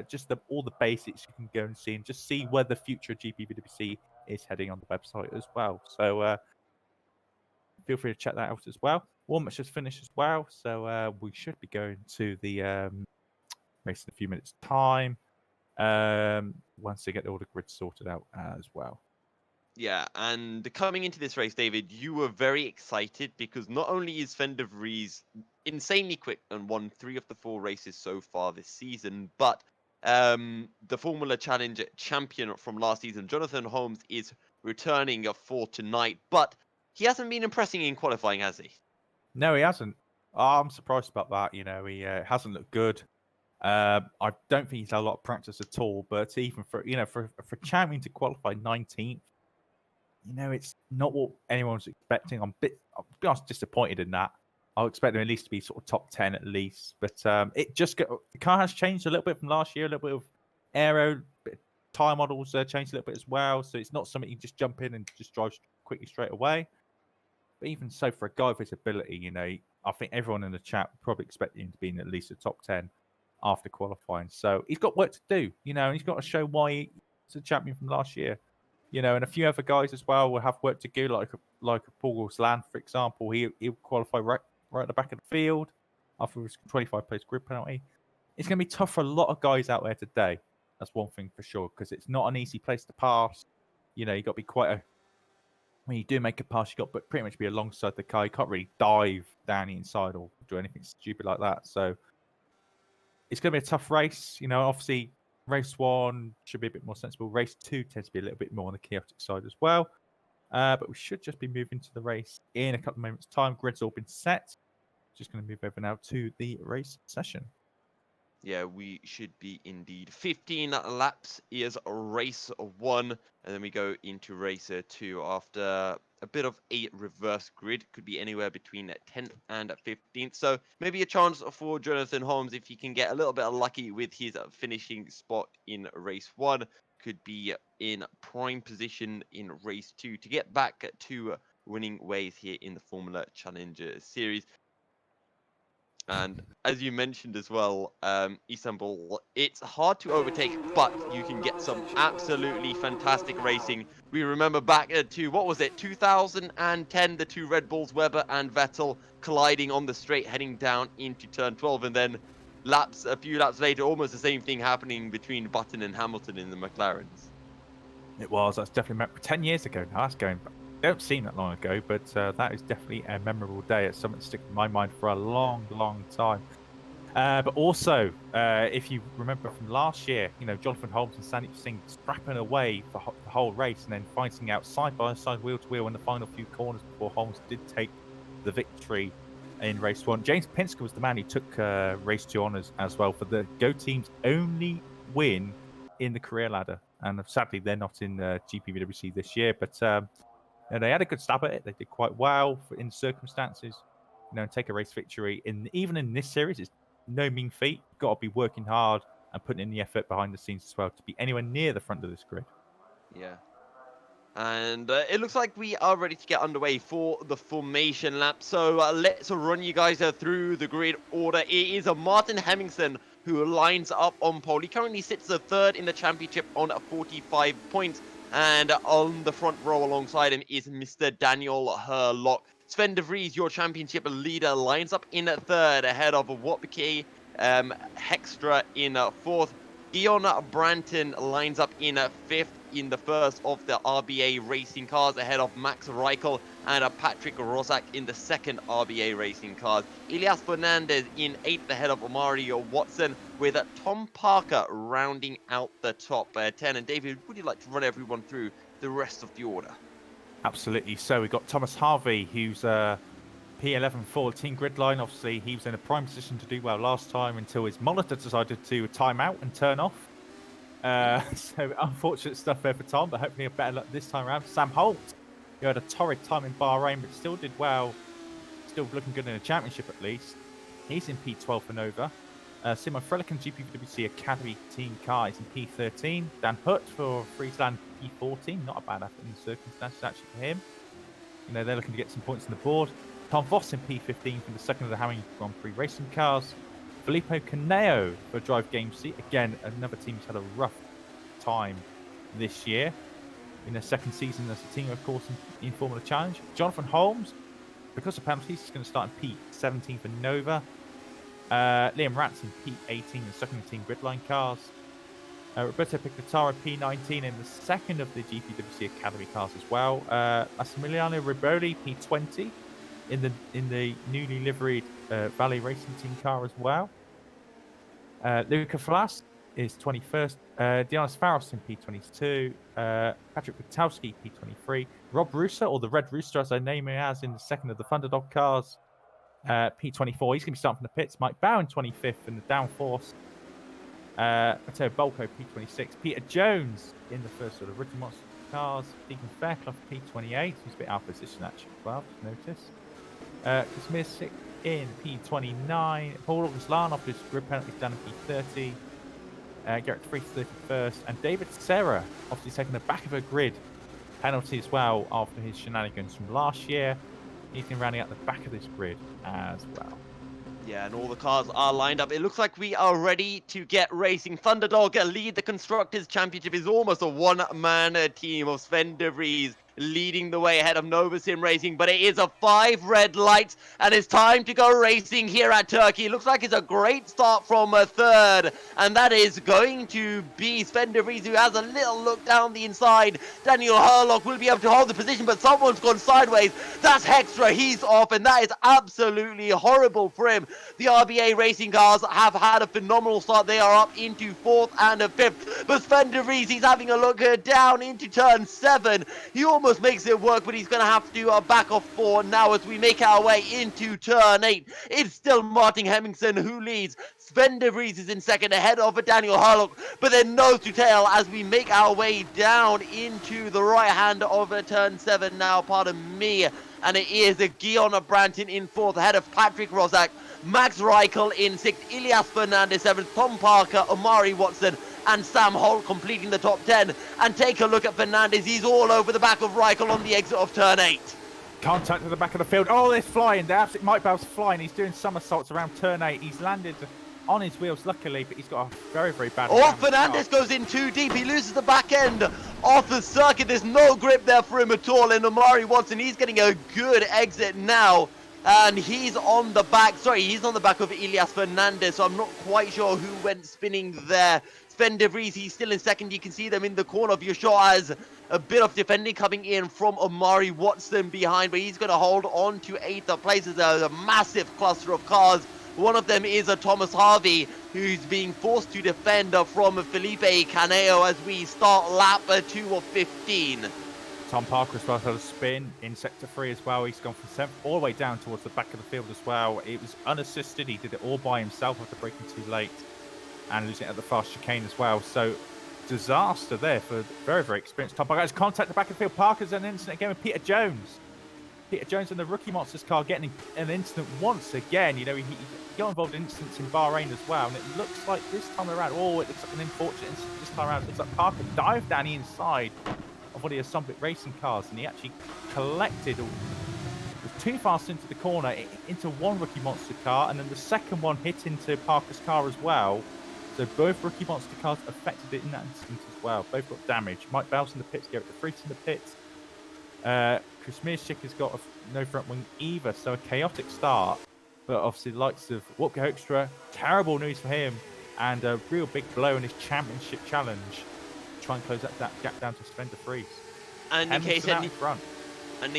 Just all the basics you can go and see, and just see where the future GPVWC is heading on the website as well. So feel free to check that out as well. Warm-up just finished as well, so we should be going to the race in a few minutes' time. Once they get all the grids sorted out as well. Yeah, and coming into this race, David, you were very excited because not only is Sven de Vries insanely quick and won 3 of the 4 races so far this season, but the Formula Challenge champion from last season, Jonathan Holmes, is returning for tonight, but he hasn't been impressing in qualifying, has he? No, he hasn't. I'm surprised about that. He hasn't looked good. I don't think he's had a lot of practice at all. But even for champion to qualify 19th, it's not what anyone's expecting. I'll be honest, disappointed in that. I'll expect him at least to be sort of top 10 at least. But the car has changed a little bit from last year. A little bit of aero, tire models changed a little bit as well. So it's not something you just jump in and just drive quickly straight away. But even so, for a guy of his ability, I think everyone in the chat would probably expect him to be in at least the top 10 after qualifying. So he's got work to do, and he's got to show why he's a champion from last year. And a few other guys as well will have work to do, like Paul Land, for example. He'll qualify right at the back of the field after his 25 place grid penalty. It's going to be tough for a lot of guys out there today. That's one thing for sure, because it's not an easy place to pass. You got to be when you do make a pass, you got to pretty much be alongside the car. You can't really dive down the inside or do anything stupid like that. So it's going to be a tough race. Obviously, race 1 should be a bit more sensible. Race 2 tends to be a little bit more on the chaotic side as well. But we should just be moving to the race in a couple of moments' time. Grid's all been set. Just going to move over now to the race session. Yeah, we should be indeed. 15 laps is race 1, and then we go into race 2 after a bit of a reverse grid. Could be anywhere between 10th and 15th. So maybe a chance for Jonathan Holmes if he can get a little bit lucky with his finishing spot in race 1. Could be in prime position in race 2 to get back to winning ways here in the Formula Challenger Series. And as you mentioned as well, Istanbul, it's hard to overtake, but you can get some absolutely fantastic racing. We remember back to, what was it, 2010, the 2 Red Bulls, Webber and Vettel, colliding on the straight, heading down into turn 12. And then a few laps later, almost the same thing happening between Button and Hamilton in the McLarens. That's definitely 10 years ago now. That's going back. It don't seem that long ago, but that is definitely a memorable day. It's something that sticks in my mind for a long, long time. But also, if you remember from last year, Jonathan Holmes and Sandeep Singh scrapping away for the whole race and then fighting out side by side, wheel to wheel in the final few corners before Holmes did take the victory in race 1. James Penske was the man who took race 2 honours as well for the Go team's only win in the career ladder. And sadly, they're not in GPVWC this year, but they had a good stab at it. They did quite well in circumstances. And take a race victory even in this series is no mean feat. You've got to be working hard and putting in the effort behind the scenes as well to be anywhere near the front of this grid. Yeah. And it looks like we are ready to get underway for the formation lap. So let's run you guys through the grid order. It is Martin Hemmingsen who lines up on pole. He currently sits third in the championship on 45 points. And on the front row alongside him is Mr. Daniel Herlock. Sven de Vries, your championship leader, lines up in third ahead of Wopke Hextra in fourth. Guillaume Branton lines up in fifth in the first of the RBA racing cars ahead of Max Reichel and Patrick Rosak in the second RBA racing cars. Elias Fernandez in eighth ahead of Mario Watson with Tom Parker rounding out the top 10. And David, would you like to run everyone through the rest of the order? Absolutely. So we've got Thomas Harvey, who's P11 for the team grid line. Obviously, he was in a prime position to do well last time until his monitor decided to time out and turn off. So unfortunate stuff there for Tom, but hopefully a better luck this time around. Sam Holt, who had a torrid time in Bahrain, but still did well. Still looking good in the championship at least. He's in P12 for Nova. Simon Frelican, GPVWC Academy team car, is in P13. Dan Hutt for Friesland, P14. Not a bad effort in the circumstances actually for him. You know, they're looking to get some points on the board. Tom Voss in P15 for the second of the Hamming Grand Prix racing cars. Filippo Caneo for Drive Game C. Again, another team who's had a rough time this year in their second season as a team, of course, in Formula Challenge. Jonathan Holmes, because of penalties, is going to start in P17 for Nova. Liam Rats in P18 in the second team gridline cars. Roberto Picataro P19 in the second of the GPWC Academy cars as well. Massimiliano Riboli P20 in the newly liveried Valley Racing Team car as well. Luca Flas is 21st. Dianis Faros in P22. Patrick Witowski P23. Rob Rooster, or the Red Rooster as I name him as, in the second of the Thunderdog cars. P24. He's going to be starting from the pits. Mike Bowen 25th in the downforce. Matteo Bolko P26. Peter Jones in the first of the Ricky Monster cars. Deacon Fairclough P28. He's a bit out of position actually as well, just notice. Kosmirsic in P29. Paul August-Lahn off his grid penalties down in P30. Garrett Freeth 31st. And David Serra obviously taking the back of a grid penalty as well after his shenanigans from last year. He's been rounding out the back of this grid as well. Yeah, and all the cars are lined up. It looks like we are ready to get racing. Thunderdog lead the Constructors' Championship is almost a one-man team of Sven de Vries leading the way ahead of Nova Sim Racing, but it is a 5 red lights, and it's time to go racing here at Turkey. It looks like it's a great start from a third, and that is going to be Sven de Vries, who has a little look down the inside. Daniel Herlock will be able to hold the position, but someone's gone sideways. That's Hextra, he's off, and that is absolutely horrible for him. The RBA racing cars have had a phenomenal start. They are up into 4th and 5th, but Sven de Vries, he's having a look down into turn 7. He almost makes it work, but he's going to have to back off 4 now as we make our way into turn 8. It's still Martin Hemmingsen who leads. Sven de Vries is in second ahead of Daniel Herlock, but then nose to tail as we make our way down into the right hand of turn 7 now, pardon me. And it is Guillaume Branton in 4th ahead of Patrick Rosak. Max Reichel in 6th, Elias Fernandez 7th, Tom Parker, Omari Watson, and Sam Holt completing the top 10. And take a look at Fernandez. He's all over the back of Reichel on the exit of turn 8. Contact at the back of the field. Oh, they're flying. They're absolutely, Mike Bell's flying. He's doing somersaults around turn 8. He's landed on his wheels, luckily, but he's got a very, very bad... Oh, Fernandez goes in too deep. He loses the back end off the circuit. There's no grip there for him at all. And Omari Watson, he's getting a good exit now. And he's on the back, he's on the back of Elias Fernandez, so I'm not quite sure who went spinning there. Sven de Vries, he's still in second. You can see them in the corner of your shot as a bit of defending coming in from Omari Watson behind, but he's going to hold on to 8th place. There's a massive cluster of cars. One of them is a Thomas Harvey, who's being forced to defend from Felipe Caneo as we start lap 2 of 15. Tom Parker as well had a spin in sector 3 as well. He's gone from 7th all the way down towards the back of the field as well. It was unassisted. He did it all by himself after braking too late and losing it at the fast chicane as well. So disaster there for very, very experienced Tom Parker. Has contact the back of the field. Parker's an incident again with Peter Jones. Peter Jones in the Rookie Monsters car getting an incident once again. You know, he got involved in incidents in Bahrain as well. And it looks like this time around, it looks like an unfortunate incident this time around. It looks like Parker dived down the inside of one of the Istanbul racing cars, and he actually collected was too fast into the corner, into one Rookie Monster car, and then the second one hit into Parker's car as well. So both Rookie Monster cars affected it in that instance as well. Both got damage. Mike Bell's in the pits, Garrett DeFries in the pits. Chris Mearschik has got no front wing either, so a chaotic start. But obviously the likes of Wopke Hoekstra, terrible news for him, and a real big blow in his championship challenge to try and close that gap down to Sven DeFries. And in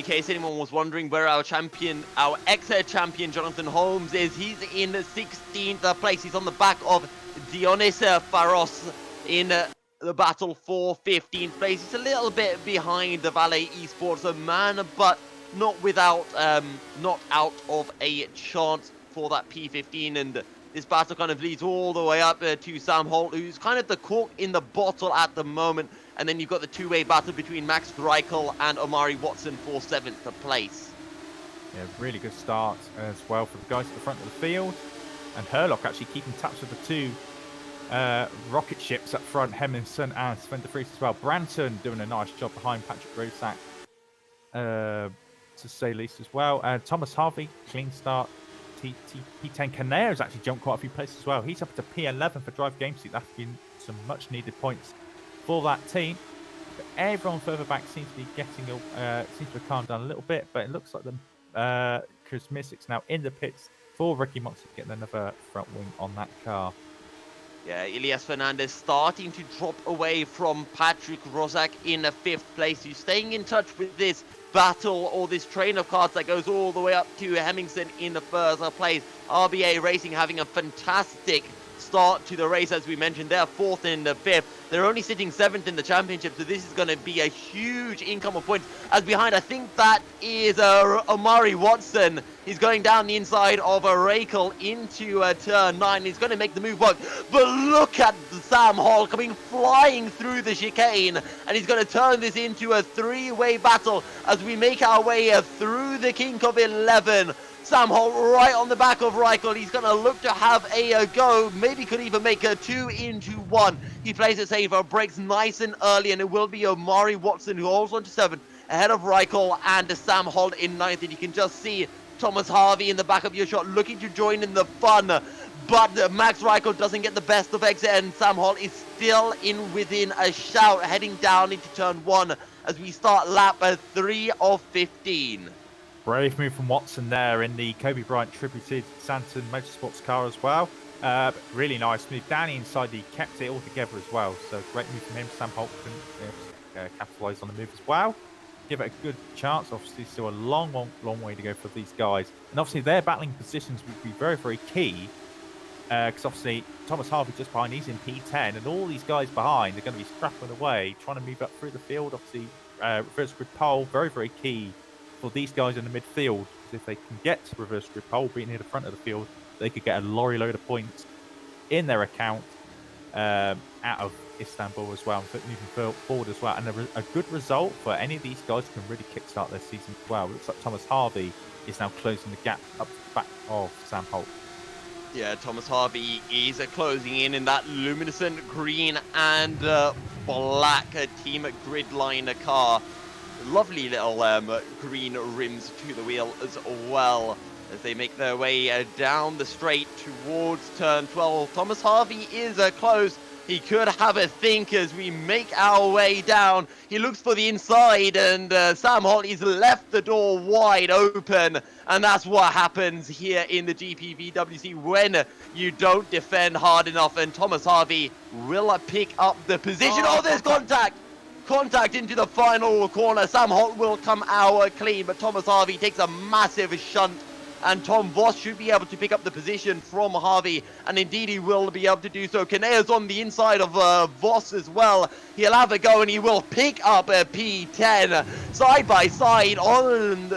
case anyone was wondering where our ex-champion Jonathan Holmes is, he's in 16th place. He's on the back of Dionys Faros in the battle for 15th place. He's a little bit behind the Valet Esports man, but not out of a chance for that P15. And this battle kind of leads all the way up to Sam Holt, who's kind of the cork in the bottle at the moment. And then you've got the two-way battle between Max Reichel and Omari Watson for 7th place. Yeah, really good start as well for the guys at the front of the field. And Herlock actually keeping touch with the two rocket ships up front, Hemmingson and Sven DeFries as well. Branton doing a nice job behind Patrick Rosak, to say least as well. Thomas Harvey, clean start. P10 Caneo's actually jumped quite a few places as well. He's up to P11 for Drive Game Seat. That's been some much needed points for that team. But everyone further back seems to be getting seems to have calmed down a little bit, but it looks like the Chris Mearschik's now in the pits for Ricky Monster getting another front wing on that car. Yeah, Elias Fernandez starting to drop away from Patrick Rosak in 5th place. He's staying in touch with this battle or this train of cars that goes all the way up to Hemmingson in the 1st place. RBA Racing having a fantastic start to the race, as we mentioned. They're 4th and 5th. They're only sitting 7th in the championship, so this is going to be a huge income of points. As behind, I think that is Omari Watson. He's going down the inside of Reichel into turn 9. He's going to make the move work, but look at Sam Hall coming flying through the chicane, and he's going to turn this into a 3-way battle as we make our way through the kink of 11. Sam Holt right on the back of Reichel. He's going to look to have a go. Maybe could even make a 2 into 1. He plays it safe, breaks nice and early, and it will be Omari Watson who holds on to 7th, ahead of Reichel and Sam Holt in 9th. And you can just see Thomas Harvey in the back of your shot looking to join in the fun. But Max Reichel doesn't get the best of exit, and Sam Holt is still within a shout, heading down into turn 1 as we start lap 3 of 15. Brave move from Watson there in the Kobe Bryant tributed Santon Motorsports car as well. But really nice move. Down inside, he kept it all together as well. So great move from him. Sam Holt can capitalise on the move as well. Give it a good chance. Obviously, still a long way to go for these guys. And obviously, their battling positions would be very, very key. Because obviously, Thomas Harvey just behind, he's in P10. And all these guys behind are going to be scrapping away, trying to move up through the field. Obviously, reverse grid pole, very, very key for these guys in the midfield. If they can get to reverse grid pole, being near the front of the field, they could get a lorry load of points in their account out of Istanbul as well, moving forward as well. And a good result for any of these guys can really kickstart their season as well. It looks like Thomas Harvey is now closing the gap up the back of Sam Holt. Yeah, Thomas Harvey is closing in that luminescent green and black team grid line car. Lovely little green rims to the wheel as well as they make their way down the straight towards turn 12. Thomas Harvey is close. He could have a think as we make our way down. He looks for the inside, and Sam Holt has left the door wide open. And that's what happens here in the GPVWC when you don't defend hard enough. And Thomas Harvey will pick up the position. Oh, there's contact! Contact into the final corner. Sam Holt will come out clean, but Thomas Harvey takes a massive shunt, and Tom Voss should be able to pick up the position from Harvey, and indeed he will be able to do so. Kanea's on the inside of Voss as well. He'll have a go, and he will pick up a P10 side by side on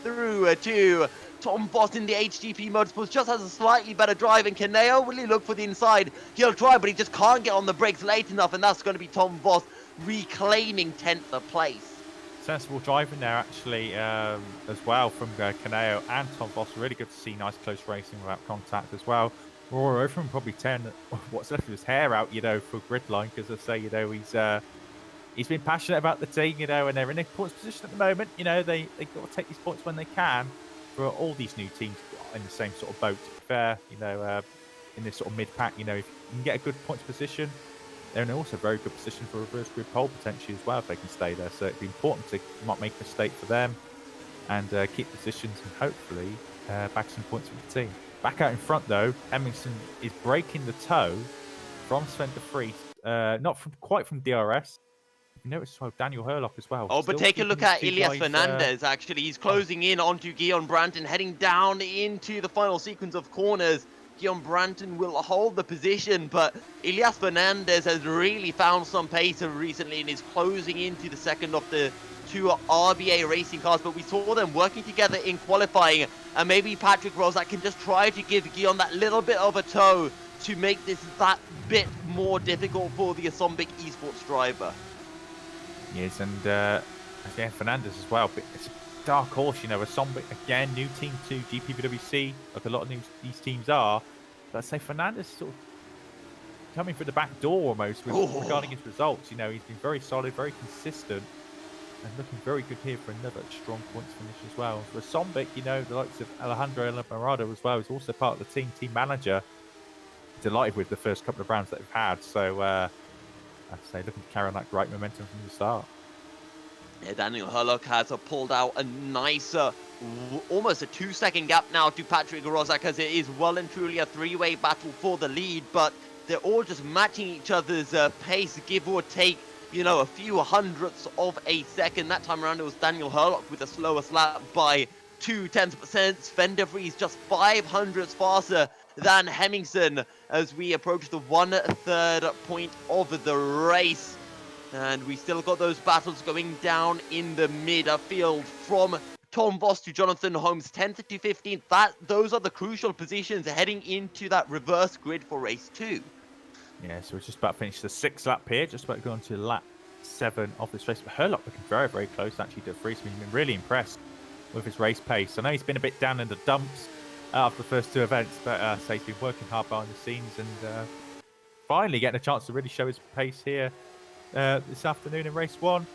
through to Tom Voss in the HGP Motorsports. Just has a slightly better drive, and Kaneo, will he look for the inside? He'll try, but he just can't get on the brakes late enough, and that's going to be Tom Voss reclaiming 10th place. Sensible driving there actually as well from Kaneo and Tom Voss. Really good to see nice close racing without contact as well. Rory Overman probably tearing what's left of his hair out, for grid line, because I say, he's been passionate about the team, you know, and they're in a points position at the moment. You know, they've got to take these points when they can. For all these new teams in the same sort of boat, to be fair, you know, in this sort of mid-pack, you know, if you can get a good points position, they're in also a very good position for reverse grid pole potentially as well if they can stay there. So it'd be important to not make a mistake for them and keep positions and hopefully bag some points for the team. Back out in front though, Hemmingsen is breaking the toe from Sven de Vries, not quite from DRS. You notice as well Daniel Hurlock as well. Oh, but Still take a look keeping at these two Elias guys, Fernandez, actually. He's closing in onto Guillaume Branton, heading down into the final sequence of corners. Guillaume Branton will hold the position, but Elias Fernandez has really found some pace recently and is closing into the second of the two RBA racing cars. But we saw them working together in qualifying, and maybe Patrick Rozak can just try to give Guillaume that little bit of a toe to make this that bit more difficult for the Asambic esports driver. Yes, and again, Fernandez as well. But it's a dark horse, you know. Asambic, again, new team to GPVWC, like a lot of these teams are. But I'd say Fernandez sort of coming through the back door almost regarding his results. You know, he's been very solid, very consistent, and looking very good here for another strong points finish as well. For Asambic, you know, the likes of Alejandro Elamarado as well is also part of the team manager. Delighted with the first couple of rounds that they've had. So, I'd say looking to carry on that great momentum from the start. Yeah, Daniel Hurlock has pulled out a nice, almost a 2-second gap now to Patrick Rozak, as it is well and truly a three-way battle for the lead, but they're all just matching each other's pace, give or take, you know, a few hundredths of a second. That time around it was Daniel Hurlock with the slowest lap by 0.2%. Sven de Vries just 500ths faster than Hemmingsen as we approach the 1/3 point of the race. And we still got those battles going down in the midfield from Tom Voss to Jonathan Holmes, 10th to 15th. Those are the crucial positions heading into that reverse grid for race 2. Yeah, so we're just about to finish the 6th lap here, just about to go on to lap 7 of this race. But Hurlock looking very, very close actually to Vries. We've been really impressed with his race pace. I know he's been a bit down in the dumps after the first two events, but so he's been working hard behind the scenes and finally getting a chance to really show his pace here this afternoon in race 1.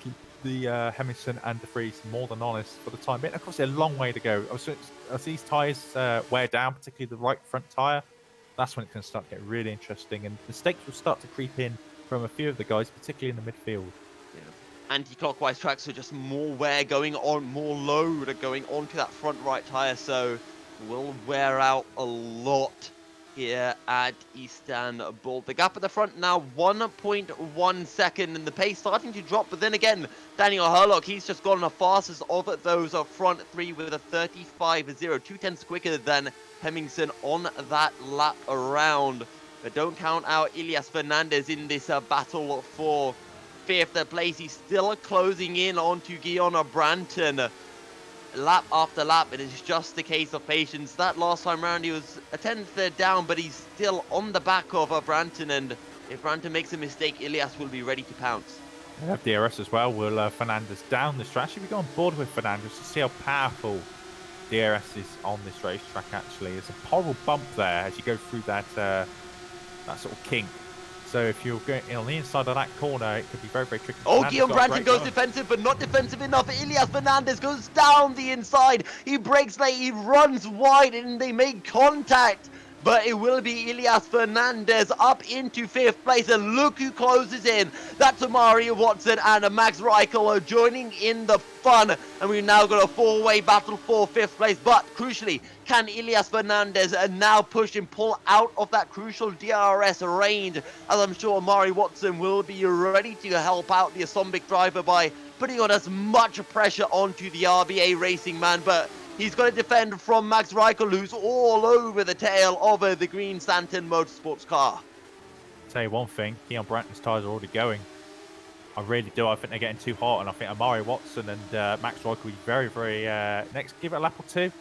Keep the Hemmingsen and de Vries more than honest for the time being. Of course, a long way to go. As these tyres wear down, particularly the right front tyre, that's when it's going to start to get really interesting, and mistakes will start to creep in from a few of the guys, particularly in the midfield. Anti-clockwise tracks, so just more wear going on, more load going onto that front right tyre, so will wear out a lot here at Istanbul. The gap at the front now 1.1 second, and the pace starting to drop, but then again, Daniel Hurlock, he's just gone the fastest of those front three with a 35.0, 0.2 quicker than Hemmingsen on that lap around. But don't count out Elias Fernandez in this battle for 5th place. He's still closing in onto Guillaume Branton lap after lap. It is just a case of patience. That last time round he was a 10th down, but he's still on the back of Branton, and if Branton makes a mistake, Elias will be ready to pounce. We have DRS as well. Will Fernandez down this track? Should we go on board with Fernandez to see how powerful DRS is on this racetrack? Actually, there's a horrible bump there as you go through that sort of kink. So if you're going on the inside of that corner, it could be very, very tricky. Oh, Guillaume Branton goes defensive, but not defensive enough. Elias Fernandez goes down the inside. He breaks late, he runs wide, and they make contact. But it will be Elias Fernandez up into 5th place, and look who closes in. That's Amari Watson and Max Reichel joining in the fun. And we've now got a 4-way battle for 5th place. But crucially, can Elias Fernandez now push and pull out of that crucial DRS range? As I'm sure Amari Watson will be ready to help out the Asambic driver by putting on as much pressure onto the RBA racing man. But he's got to defend from Max Reichel, who's all over the tail of the green Stanton Motorsports car. Tell you one thing, Guillaume Branton's tyres are already going. I really do. I think they're getting too hot, and I think Amari Watson and Max Reichel will be very, very next. Give it a lap or two,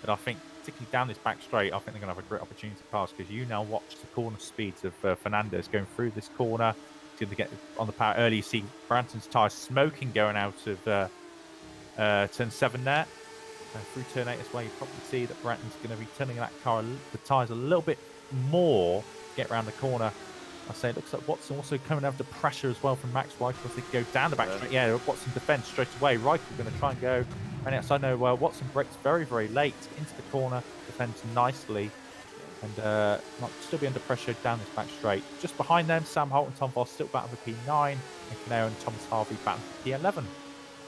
but I think particularly down this back straight, I think they're going to have a great opportunity to pass, because you now watch the corner speeds of Fernandez going through this corner. He's going to get on the power early. You see Branton's tyres smoking going out of turn 7 there. Through turn 8 as well, you probably see that Branton's going to be turning that car, the tyres a little bit more to get around the corner I say it looks like Watson also coming under pressure as well from Max Reichel as they go down the back straight. Yeah, Watson defends straight away. Reichel going to try and go right outside. No, Watson breaks very, very late into the corner, defends nicely, and might still be under pressure down this back straight. Just behind them, Sam Holt and Tom Voss still battling for P9, and Caneo and Thomas Harvey battling for P11.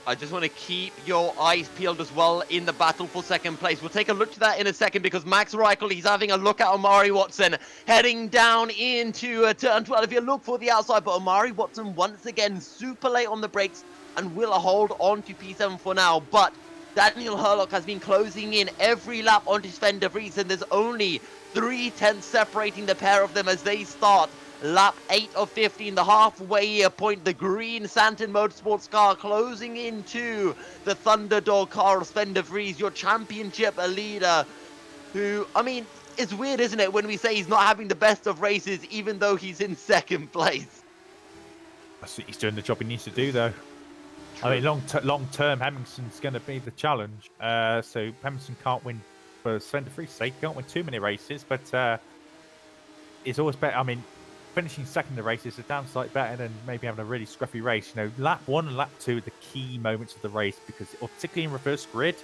I just want to keep your eyes peeled as well in the battle for second place. We'll take a look to that in a second because Max Reichel, he's having a look at Omari Watson heading down into turn 12. If you look for the outside, but Omari Watson once again super late on the brakes and will hold on to P7 for now. But Daniel Hurlock has been closing in every lap onto Sven de Vries, and there's only 3/10 separating the pair of them as they start lap 8 of 15, the halfway point. The green Santon Motorsports car closing into the Thunderdog car of Sven de Vries, your championship leader, who, I mean, it's weird, isn't it, when we say he's not having the best of races, even though he's in second place. I think he's doing the job he needs to do, though. True. I mean, long term, Hemmingson's going to be the challenge. So Hemmingson can't win for Sven de Vries' sake. He can't win too many races, but it's always better. I mean, finishing second in the race is a damn sight better than maybe having a really scruffy race. You know, lap 1 and lap 2 are the key moments of the race because, particularly in reverse grid,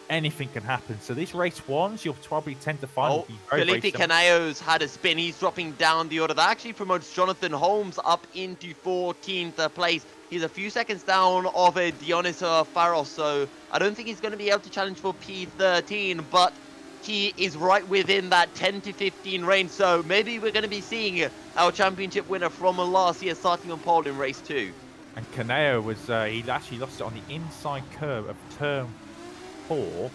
anything can happen. So these race ones, you'll probably tend to find. Felipe Caneo's had a spin. He's dropping down the order. That actually promotes Jonathan Holmes up into 14th place. He's a few seconds down of Dionys Faros, so I don't think he's going to be able to challenge for P13, but he is right within that 10 to 15 range, so maybe we're going to be seeing our championship winner from last year starting on pole in race 2. And Caneo was, he actually lost it on the inside curve of turn 4,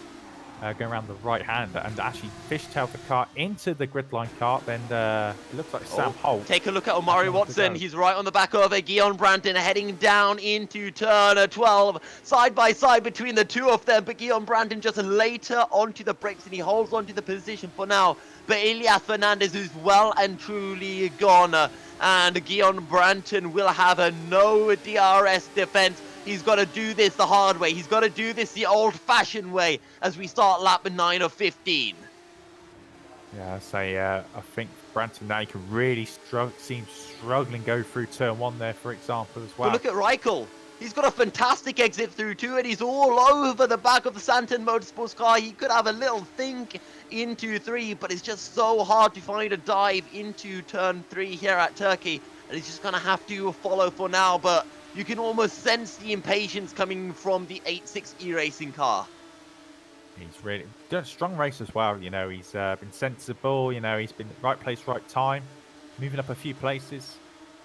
going around the right hand, and actually fishtailed the car into the grid line car. Then it looks like Sam Holt. Take a look at Omari Watson. He's right on the back of Guillaume Branton, heading down into turn 12. Side by side between the two of them, but Guillaume Branton just later onto the brakes, and he holds onto the position for now. But Elias Fernandez is well and truly gone, and Guillaume Branton will have a no DRS defense. He's got to do this the hard way. He's got to do this the old-fashioned way as we start lap 9 of 15. Yeah, I think Branton now can really seem struggling go through turn 1 there, for example, as well. But look at Reichel. He's got a fantastic exit through 2, and he's all over the back of the Santon Motorsports car. He could have a little think into 3, but it's just so hard to find a dive into turn 3 here at Turkey, and he's just going to have to follow for now, but you can almost sense the impatience coming from the 8.6 E-Racing car. He's really done a strong race as well. You know, he's been sensible. You know, he's been right place, right time, moving up a few places.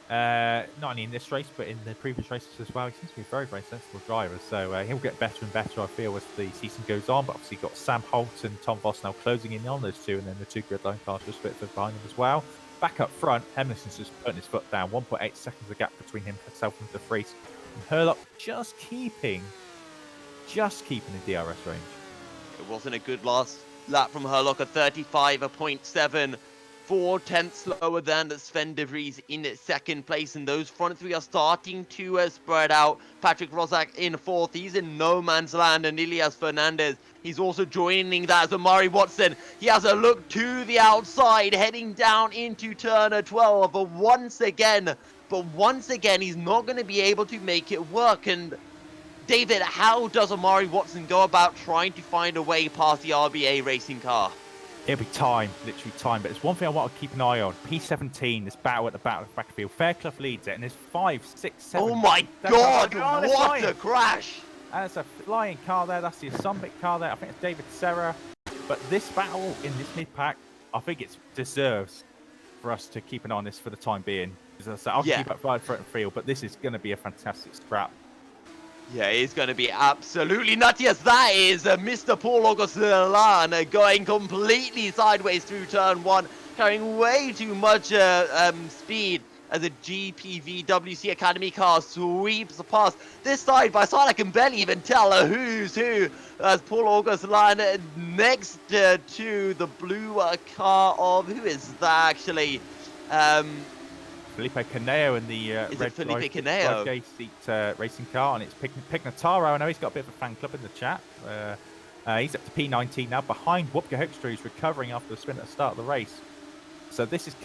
Not only in this race, but in the previous races as well. He seems to be a very, very sensible driver. So he'll get better and better, I feel, as the season goes on. But obviously, you've got Sam Holt and Tom Voss now closing in on those two, and then the two gridline cars just a bit behind him as well. Back up front, Hemmingsen's just putting his foot down. 1.8 seconds of gap between himself and de Vries. And Hurlock just keeping the DRS range. It wasn't a good last lap from Hurlock, a 35.7. 4/10 slower than Sven de Vries in second place, and those front three are starting to spread out. Patrick Rozak in 4th, he's in no man's land, and Elias Fernandez, he's also joining that as Omari Watson. He has a look to the outside, heading down into turn 12, but once again, he's not going to be able to make it work. And David, how does Omari Watson go about trying to find a way past the RBA racing car? It'll be time, literally time. But there's one thing I want to keep an eye on. P17, this battle at the back of the field. Fairclough leads it, and there's 5, 6, 7. Oh my God, what a crash! And it's a flying car there. That's the Summit car there. I think it's David Serra. But this battle in this mid-pack, I think it deserves for us to keep an eye on this for the time being. As I said, I'll keep up right front and field, but this is going to be a fantastic scrap. Yeah, it's going to be absolutely nutty, as that is Mr. Paul Augustin going completely sideways through turn 1, carrying way too much speed as a GPVWC Academy car sweeps past. This side by side, I can barely even tell who's who, as Paul Augustin next to the blue car of, who is that actually? Felipe Caneo in the red Felipe Caneo seat racing car, and it's Pignataro. I know he's got a bit of a fan club in the chat. He's up to P19 now, behind Wupke Hoekstra, who's recovering after the spin at the start of the race. So this is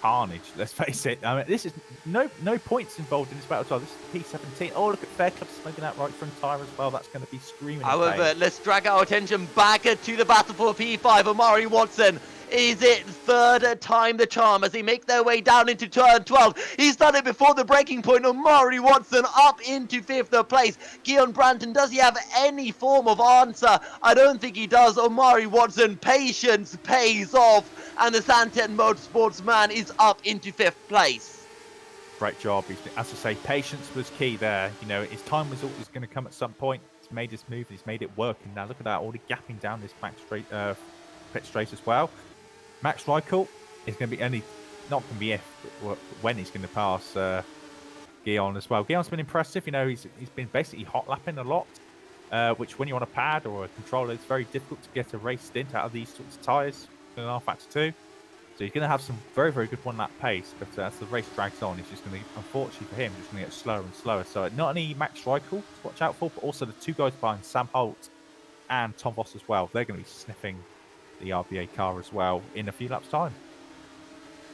carnage. Let's face it. I mean, this is no points involved in this battle as well. This is P17. Oh, look at Fairclub smoking that right front tire as well. That's going to be screaming. However, let's drag our attention back to the battle for P5. Omari Watson. Is it third time the charm as they make their way down into turn 12? He's done it before the breaking point. Omari Watson up into 5th place. Guillaume Branton, does he have any form of answer? I don't think he does. Omari Watson, patience pays off. And the Santen Motorsports man is up into 5th place. Great job. As I say, patience was key there. You know, his time was always going to come at some point. He's made his move. He's made it work. And now look at that, already gapping down this pit straight as well. Max Reichelt is going to be not going to be but when he's going to pass Guillaume as well. Guillaume's been impressive. You know, he's been basically hot lapping a lot, which when you're on a pad or a controller, it's very difficult to get a race stint out of these sorts of tyres. 2.5 factor 2. So you're going to have some very, very good one-lap pace, but as the race drags on, it's just going to, unfortunately for him, just going to get slower and slower. So not only Max Reichelt to watch out for, but also the two guys behind, Sam Holt and Tom Voss as well. They're going to be sniffing the RBA car as well in a few laps' time.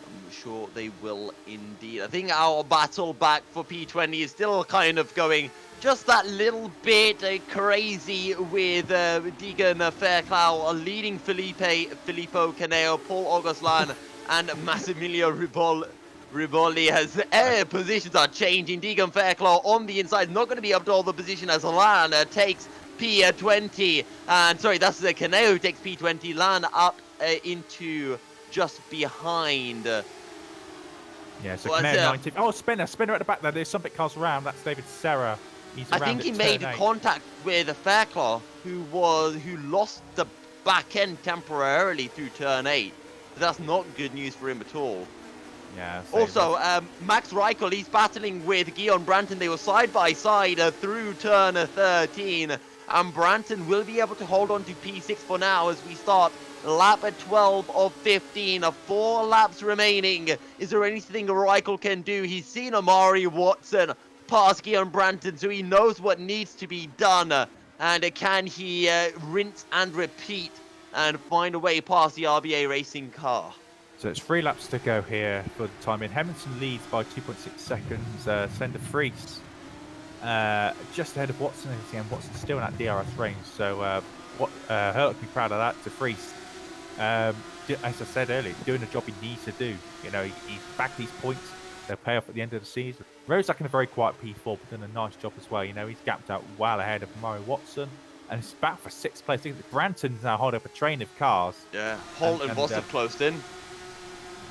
I'm sure they will indeed. I think our battle back for P20 is still kind of going just that little bit crazy with Deegan Fairclough leading Filippo Caneo, Paul Augustin, and Massimilio Riboli as air positions are changing. Deegan Fairclough on the inside, not going to be up to all the position as Lan takes P20. And sorry, that's the Caneo who takes P20. Lan up into just behind. Yeah, so Caneo 19. Oh, spinner at the back there. There's some bit cars around. That's David Serra. I think he made contact with Fairclough, who lost the back end temporarily through turn 8. So that's not good news for him at all. Yeah. Also, Max Reichelt, he's battling with Guillaume Branton. They were side by side through turn 13, and Branton will be able to hold on to P6 for now as we start lap 12 of 15. 4 laps remaining. Is there anything Reichelt can do? He's seen Omari Watson past Guillaume Branton, so he knows what needs to be done. And can he rinse and repeat and find a way past the RBA racing car? So it's 3 laps to go here for the time in. Hemmingson leads by 2.6 seconds. Sender Fries just ahead of Watson. And again, Watson's still in that DRS range. So Hurt be proud of that to Fries. As I said earlier, doing the job he needs to do. You know, he's back these points. They'll pay off at the end of the season. Rozak in a very quiet P4, but done a nice job as well. You know, he's gapped out well ahead of Murray Watson. And it's back for 6th place. Branton's now holding up a train of cars. Yeah, Holt and Voss have closed in.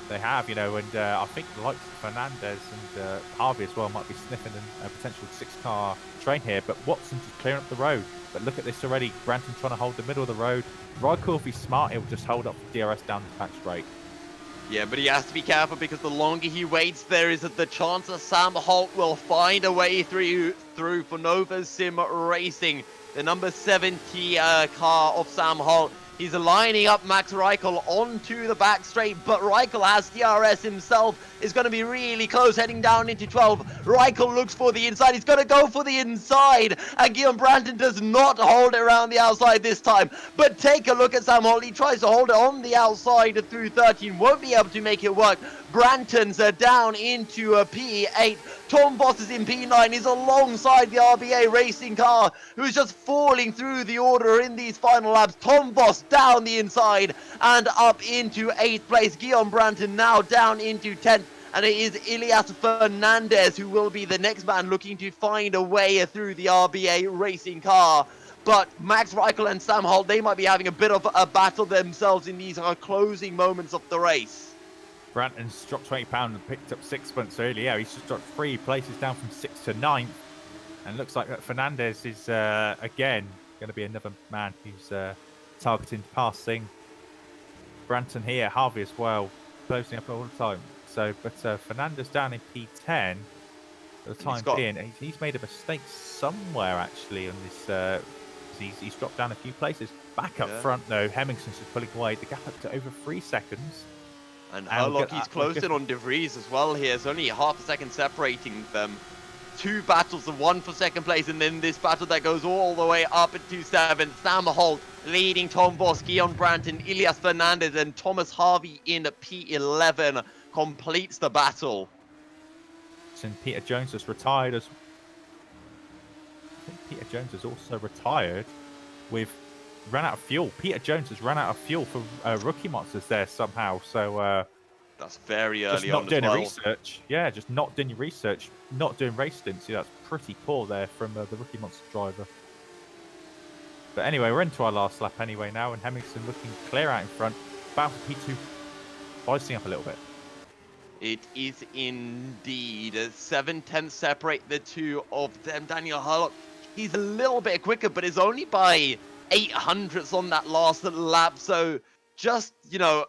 They have, you know, and I think the likes of Fernandez and Harvey as well might be sniffing a potential 6-car train here. But Watson's just clearing up the road. But look at this already. Branton trying to hold the middle of the road. Reichelt, if he's smart, he'll just hold up the DRS down the back straight. Yeah, but he has to be careful because the longer he waits, there is the chance that Sam Holt will find a way through for Nova Sim Racing. The number 70 car of Sam Holt. He's lining up Max Reichelt onto the back straight, but Reichelt has DRS himself. Is going to be really close heading down into 12. Reichelt looks for the inside. He's going to go for the inside, and Guillaume Branton does not hold it around the outside this time. But take a look at Sam Holt. He tries to hold it on the outside through 13. Won't be able to make it work. Branton's down into a P8. Tom Voss is in P9. He's alongside the RBA racing car, who's just falling through the order in these final laps. Tom Voss down the inside and up into 8th place. Guillaume Branton now down into 10th. And it is Ilias Fernandez who will be the next man looking to find a way through the RBA racing car. But Max Reichelt and Sam Holt, they might be having a bit of a battle themselves in these closing moments of the race. Branton's dropped £20 and picked up 6 points earlier. Yeah, he's just dropped 3 places down from 6th to 9th. And looks like that Fernandez is, again, going to be another man who's targeting passing. Branton here, Harvey as well, closing up all the time. So, but Fernandez down in P10 for the time being. He's made a mistake somewhere, actually, on this. He's dropped down a few places. Back up front, though, Hemmingson's just pulling away. The gap up to over 3 seconds. And Herlock, closed in on De Vries as well here. It's only half a second separating them. 2 battles, the one for 2nd place, and then this battle that goes all the way up to 7th. Sam Holt leading Tom Voss, Guillaume Branton, Ilias Fernandez, and Thomas Harvey in P11. completes the battle. And Peter Jones has retired as. I think Peter Jones has also retired with ran out of fuel. Peter Jones has run out of fuel for rookie monsters there somehow. So that's very just early not on doing as well. research. Yeah, just not doing your research. Not doing race stints. Yeah, that's pretty poor there from the rookie monster driver. But anyway, we're into our last lap anyway now, and Hemmingson looking clear out in front. Battle for P2 slicing up a little bit. It is indeed. 7/10 separate the two of them. Daniel Hurlock, he's a little bit quicker, but is only by 800ths on that last lap. So just, you know,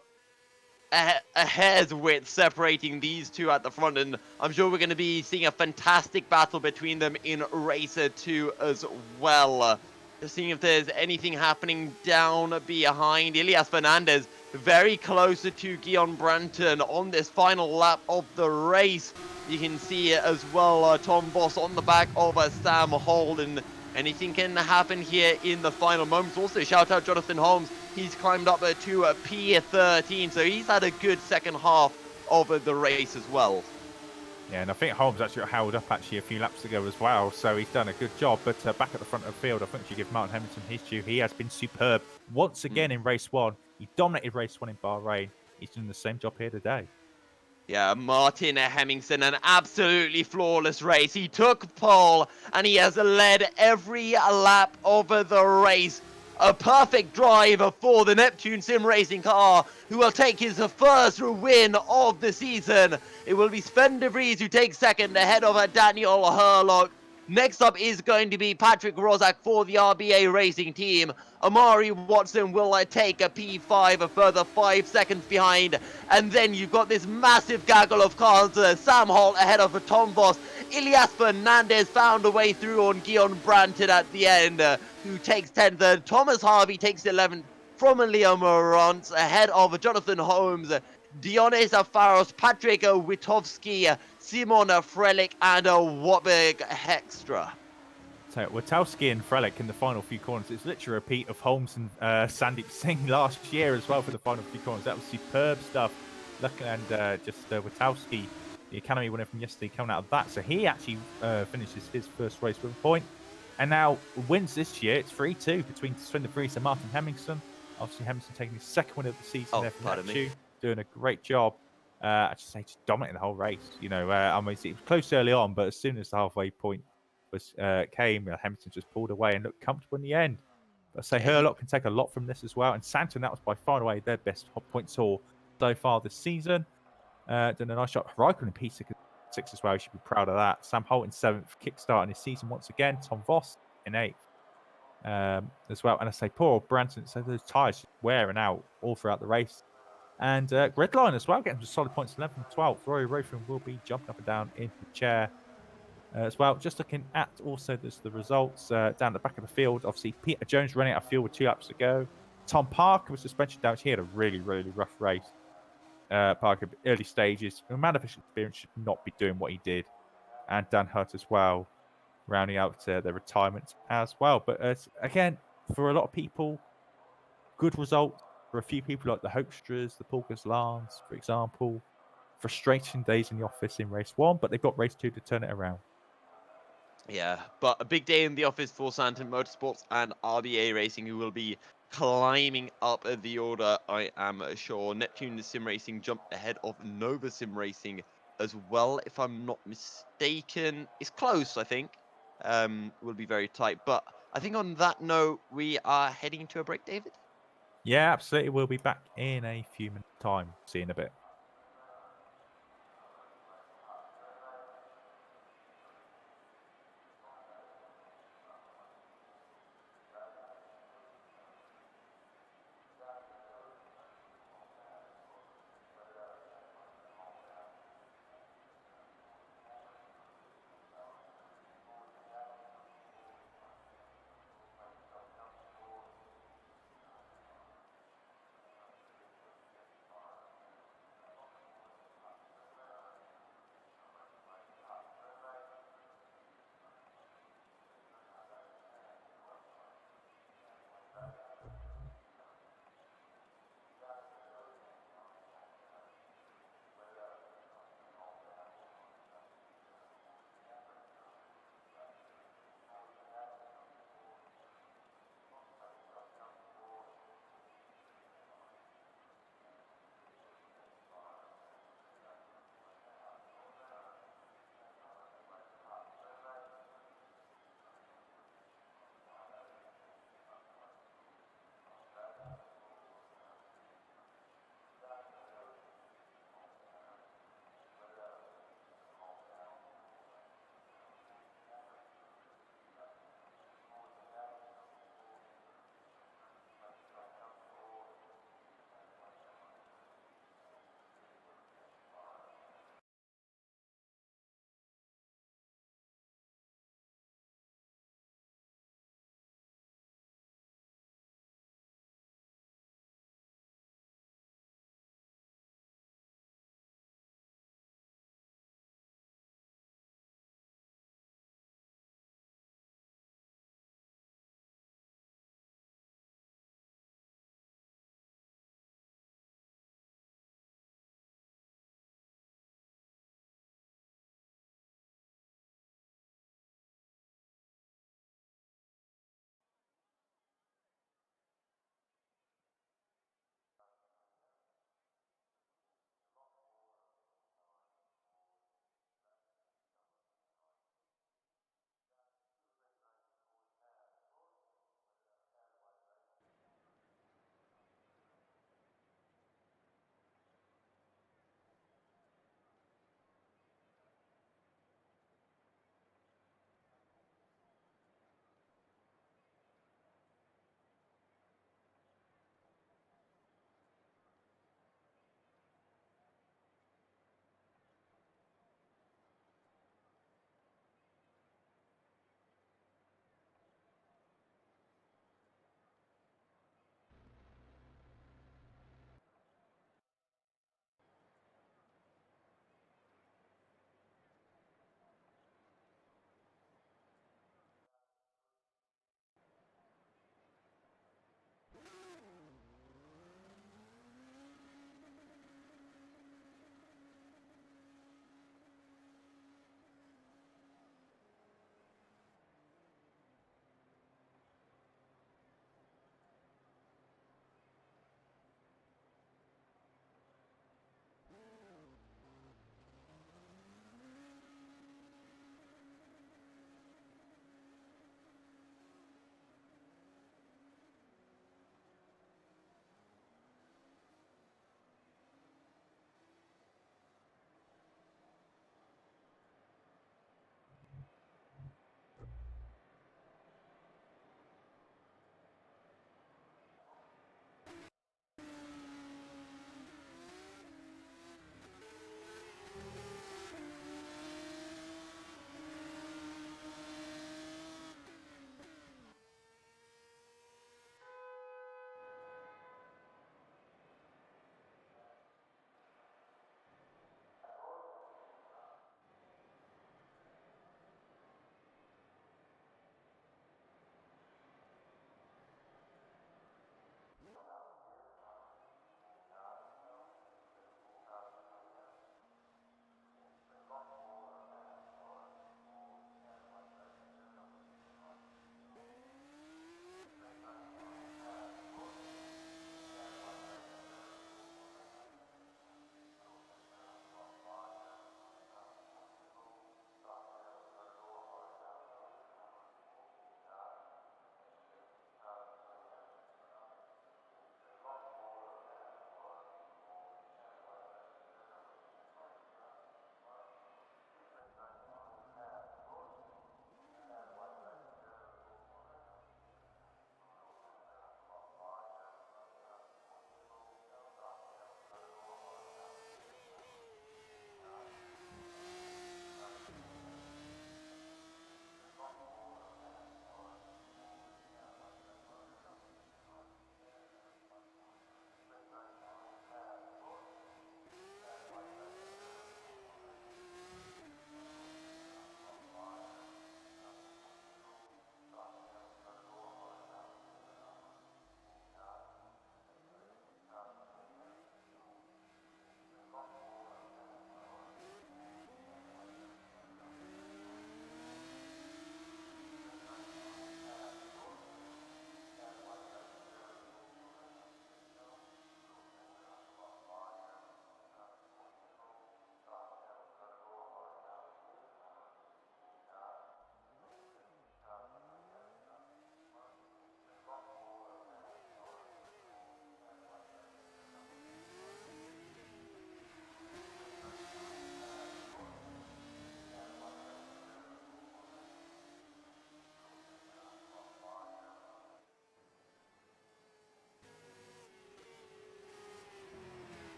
a hair's width separating these two at the front. And I'm sure we're going to be seeing a fantastic battle between them in Racer 2 as well. Just seeing if there's anything happening down behind. Ilias Fernandez very close to Guillaume Branton on this final lap of the race. You can see it as well, Tom Voss on the back of Sam Holt, and anything can happen here in the final moments. Also, shout out Jonathan Holmes. He's climbed up to P13, so he's had a good second half of the race as well. Yeah, and I think Holmes actually got held up actually a few laps ago as well, so he's done a good job. But back at the front of the field, I think you give Martin Hemmingson his due. He has been superb once again in race one. He dominated race one in Bahrain. He's doing the same job here today. Yeah, Martin Hemmingson, an absolutely flawless race. He took pole and he has led every lap of the race. A perfect drive for the Neptune Sim Racing car, who will take his first win of the season. It will be Sven de Vries who takes second ahead of Daniel Hurlock. Next up is going to be Patrick Rozak for the RBA Racing team. Amari Watson will take a P5, a further 5 seconds behind. And then you've got this massive gaggle of cars. Sam Holt ahead of Tom Voss. Ilias Fernandez found a way through on Guillaume Branton at the end, who takes 10th. Thomas Harvey takes 11th from Liam Morantz ahead of Jonathan Holmes, Dionys Faros, Patrick Witowski, Simon Frelich, and Warburg Hextra. So Witowski and Frelich in the final few corners. It's literally a repeat of Holmes and Sandeep Singh last year as well for the final few corners. That was superb stuff. Look, and just Witowski, the academy winner from yesterday, coming out of that. So he actually finishes his first race with a point. And now wins this year. It's 3-2 between Sven de Vries and Martin Hemmingson. Obviously, Hemmingson taking his second win of the season there from Neptune, doing a great job. I should say, just dominating the whole race. You know, I mean, it was close early on, but as soon as the halfway point was came, Hemmingson just pulled away and looked comfortable in the end. But I say Hurlock can take a lot from this as well. And Santon, that was by far and away their best points haul so far this season. Done a nice shot. Raikkonen in P6 as well. You should be proud of that. Sam Holt in 7th, kickstarting his season once again. Tom Voss in 8th as well. And I say poor old Branton. So those tyres wearing out all throughout the race. And Gridline as well, getting some solid points, 11th and 12th. Rory Rothan will be jumping up and down in the chair as well. Just looking at also the results down at the back of the field. Obviously, Peter Jones running out of fuel with 2 laps to go. Tom Parker was suspension damage. He had a really, really rough race. Parker, early stages. A man of his experience should not be doing what he did. And Dan Hutt as well, rounding out their retirement as well. But again, for a lot of people, good result. For a few people like the Hoekstras, the Paul Gaslans, for example, frustrating days in the office in race 1, but they've got race 2 to turn it around. Yeah, but a big day in the office for Santon Motorsports and RBA Racing, who will be climbing up the order, I am sure. Neptune Sim Racing jumped ahead of Nova Sim Racing as well, if I'm not mistaken. It's close, I think. Will be very tight. But I think on that note, we are heading to a break, David. Yeah, absolutely. We'll be back in a few minutes' time. See you in a bit.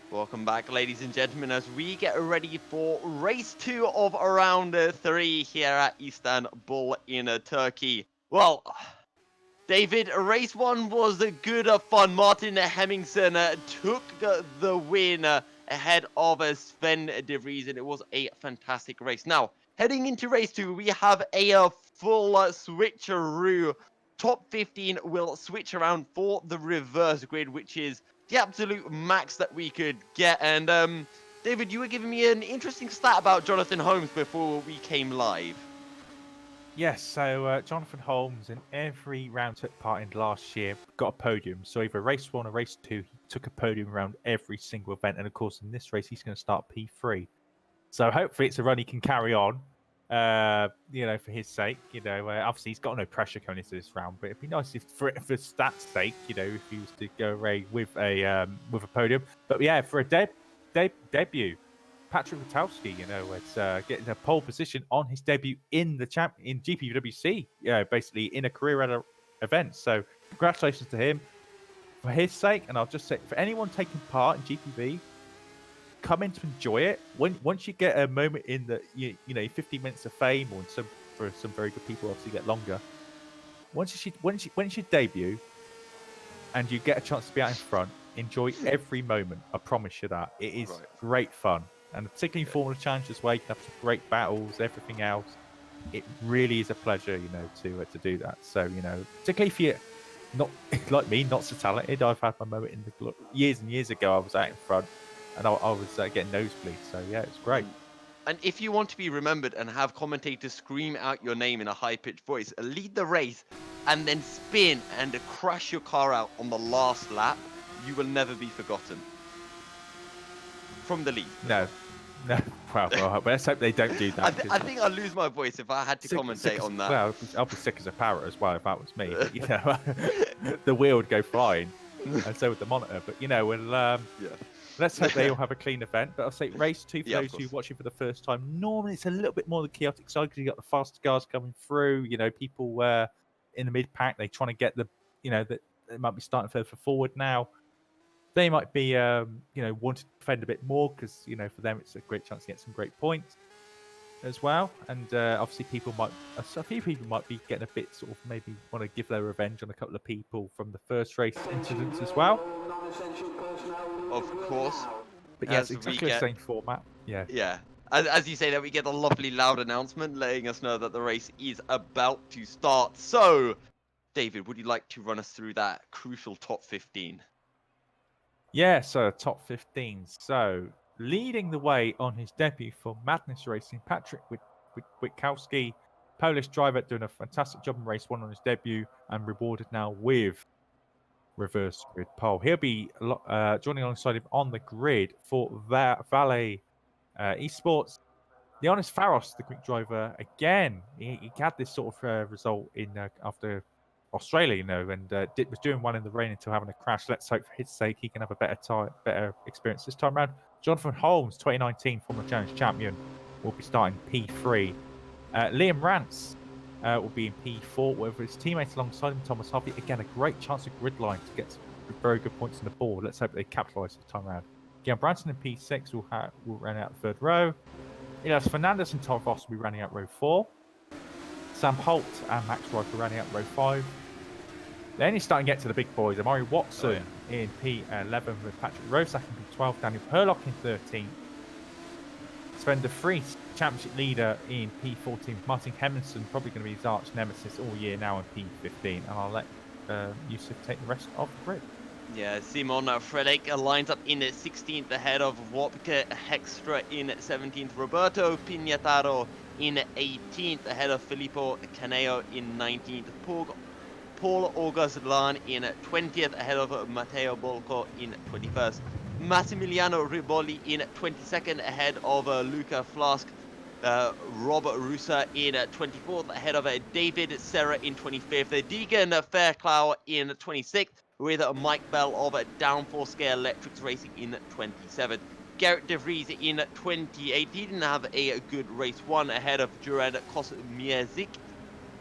Welcome back, ladies and gentlemen, as we get ready for race 2 of round 3 here at Istanbul in Turkey. Well, David, race 1 was good fun. Martin Hemmingsen took the win ahead of Sven de Vries, and it was a fantastic race. Now, heading into race 2, we have a full switcheroo. Top 15 will switch around for the reverse grid, which is the absolute max that we could get. And David, you were giving me an interesting stat about Jonathan Holmes before we came live. Yes, so Jonathan Holmes in every round took part in last year got a podium. So either race 1 or race 2, he took a podium around every single event. And of course, in this race, he's going to start P3. So hopefully it's a run he can carry on, for his sake. Obviously he's got no pressure coming into this round, but it'd be nice if, for stats' sake, if he was to go away with a podium. But yeah, for a debut, Patrick Witkowski, it's getting a pole position on his debut in the in GPVWC, basically in a career event. So congratulations to him for his sake, and I'll just say for anyone taking part in GPV, come in to enjoy it. Once you get a moment in the 15 minutes of fame, or for some very good people, obviously get longer. Once you debut, and you get a chance to be out in front, enjoy every moment. I promise you that it is great fun, and particularly in Formula Challenge as well. You can have some great battles, everything else. It really is a pleasure, to do that. So, particularly if you're not like me, not so talented. I've had my moment in the years and years ago. I was out in front. And I was getting nosebleeds, so yeah, it's great. And if you want to be remembered and have commentators scream out your name in a high-pitched voice, lead the race, and then spin and crash your car out on the last lap, you will never be forgotten. From the lead. No. Well, let's hope they don't do that. I think I'd lose my voice if I had to commentate on that. Well, I'll be sick as a parrot as well if that was me. But, the wheel would go flying, and so would the monitor. But let's hope they all have a clean event. But I'll say race 2 for those who are watching for the first time. Normally, it's a little bit more the chaotic side because you got the faster cars coming through. People in the mid pack, they trying to get that they might be starting further forward now. They might be wanting to defend a bit more because for them it's a great chance to get some great points as well. And obviously a few people might be getting a bit sort of maybe want to give their revenge on a couple of people from the first race incidents as well. Of course. But yeah, it's exactly the same format. Yeah. Yeah. As you say that, we get a lovely loud announcement letting us know that the race is about to start. So, David, would you like to run us through that crucial top 15? Yeah, so top 15. So, leading the way on his debut for Madness Racing, Patrick Witkowski, Polish driver, doing a fantastic job in race 1 on his debut and rewarded now with reverse grid pole. He'll be joining alongside him on the grid for Valet Esports. The Honest Faros, the quick driver, again, he had this sort of result in after Australia, and was doing one in the rain until having a crash. Let's hope for his sake he can have a better experience this time around. Jonathan Holmes, 2019 Formula Challenge champion, will be starting P3. Liam Rance will be in P4 with his teammates alongside him, Thomas Harvey. Again, a great chance of grid line to get some very good points on the board. Let's hope they capitalise this time around. Guillaume Branson in P6 will run out the third row. Elias Fernandez and Tom Voss will be running out row 4. Sam Holt and Max Wright are running out row 5. Then he's starting to get to the big boys. Amari Watson in P11 with Patrick Rosak in P12. Daniel Herlock in 13. Sven de Vries, championship leader in P14 with Martin Hemmingsen, probably going to be his arch nemesis all year now in P15. And I'll let Yousuf take the rest of the grid. Yeah, Simon Frelick lines up in 16th ahead of Wopke Hextra in 17th. Roberto Pignataro in 18th ahead of Filippo Caneo in 19th. Paul August-Lan in 20th ahead of Matteo Bolco in 21st. Massimiliano Riboli in 22nd ahead of Luca Flask. Robert Russa in 24th ahead of David Serra in 25th. Deegan Fairclough in 26th with Mike Bell of Downforce Scale Electrics Racing in 27th. Garrett De Vries in 28th. He didn't have a good race 1 ahead of Duran Kosmierzik.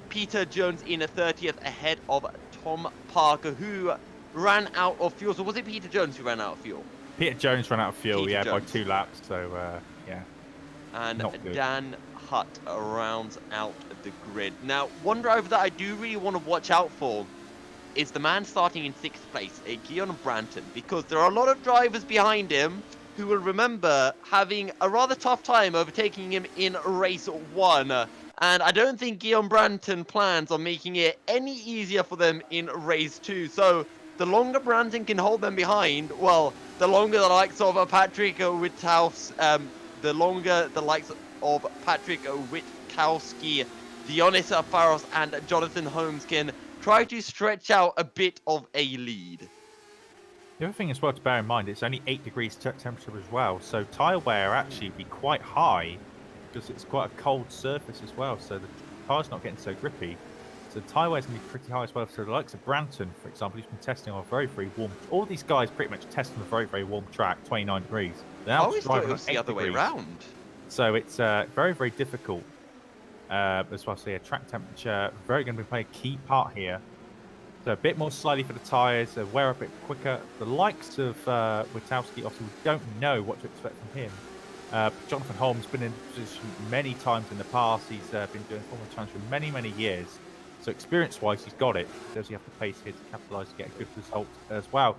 Peter Jones in 30th ahead of Tom Parker, who ran out of fuel. So was it Peter Jones who ran out of fuel? Peter Jones ran out of fuel, Peter by Jones. 2 laps. So, yeah. And Not good. Dan Hutt rounds out the grid. Now, one driver that I do really want to watch out for is the man starting in 6th place, Guillaume Branton, because there are a lot of drivers behind him who will remember having a rather tough time overtaking him in race 1. And I don't think Guillaume Branton plans on making it any easier for them in race 2. So the longer Branton can hold them behind, well, the longer the likes of Patrick Witthaus, the longer the likes of Patrick Witkowski, Dionys Faros, and Jonathan Holmes can try to stretch out a bit of a lead. The other thing as well to bear in mind, it's only 8 degrees temperature as well, so tyre wear actually be quite high because it's quite a cold surface as well, so the car's not getting so grippy. So the tyre wear is going to be pretty high as well. So the likes of Branton, for example, he's been testing on a very, very warm... All these guys pretty much test on a very, very warm track, 29 degrees. I always thought it was the other way around. So it's very, very difficult as well. So yeah, track temperature, very going to be playing a key part here. So a bit more slidey for the tyres, wear a bit quicker. The likes of Witkowski, obviously, we don't know what to expect from him. Jonathan Holmes has been in position many times in the past. He's been doing Formula Challenge for many, many years. So experience-wise, he's got it. Does he have the pace here to capitalise and get a good result as well?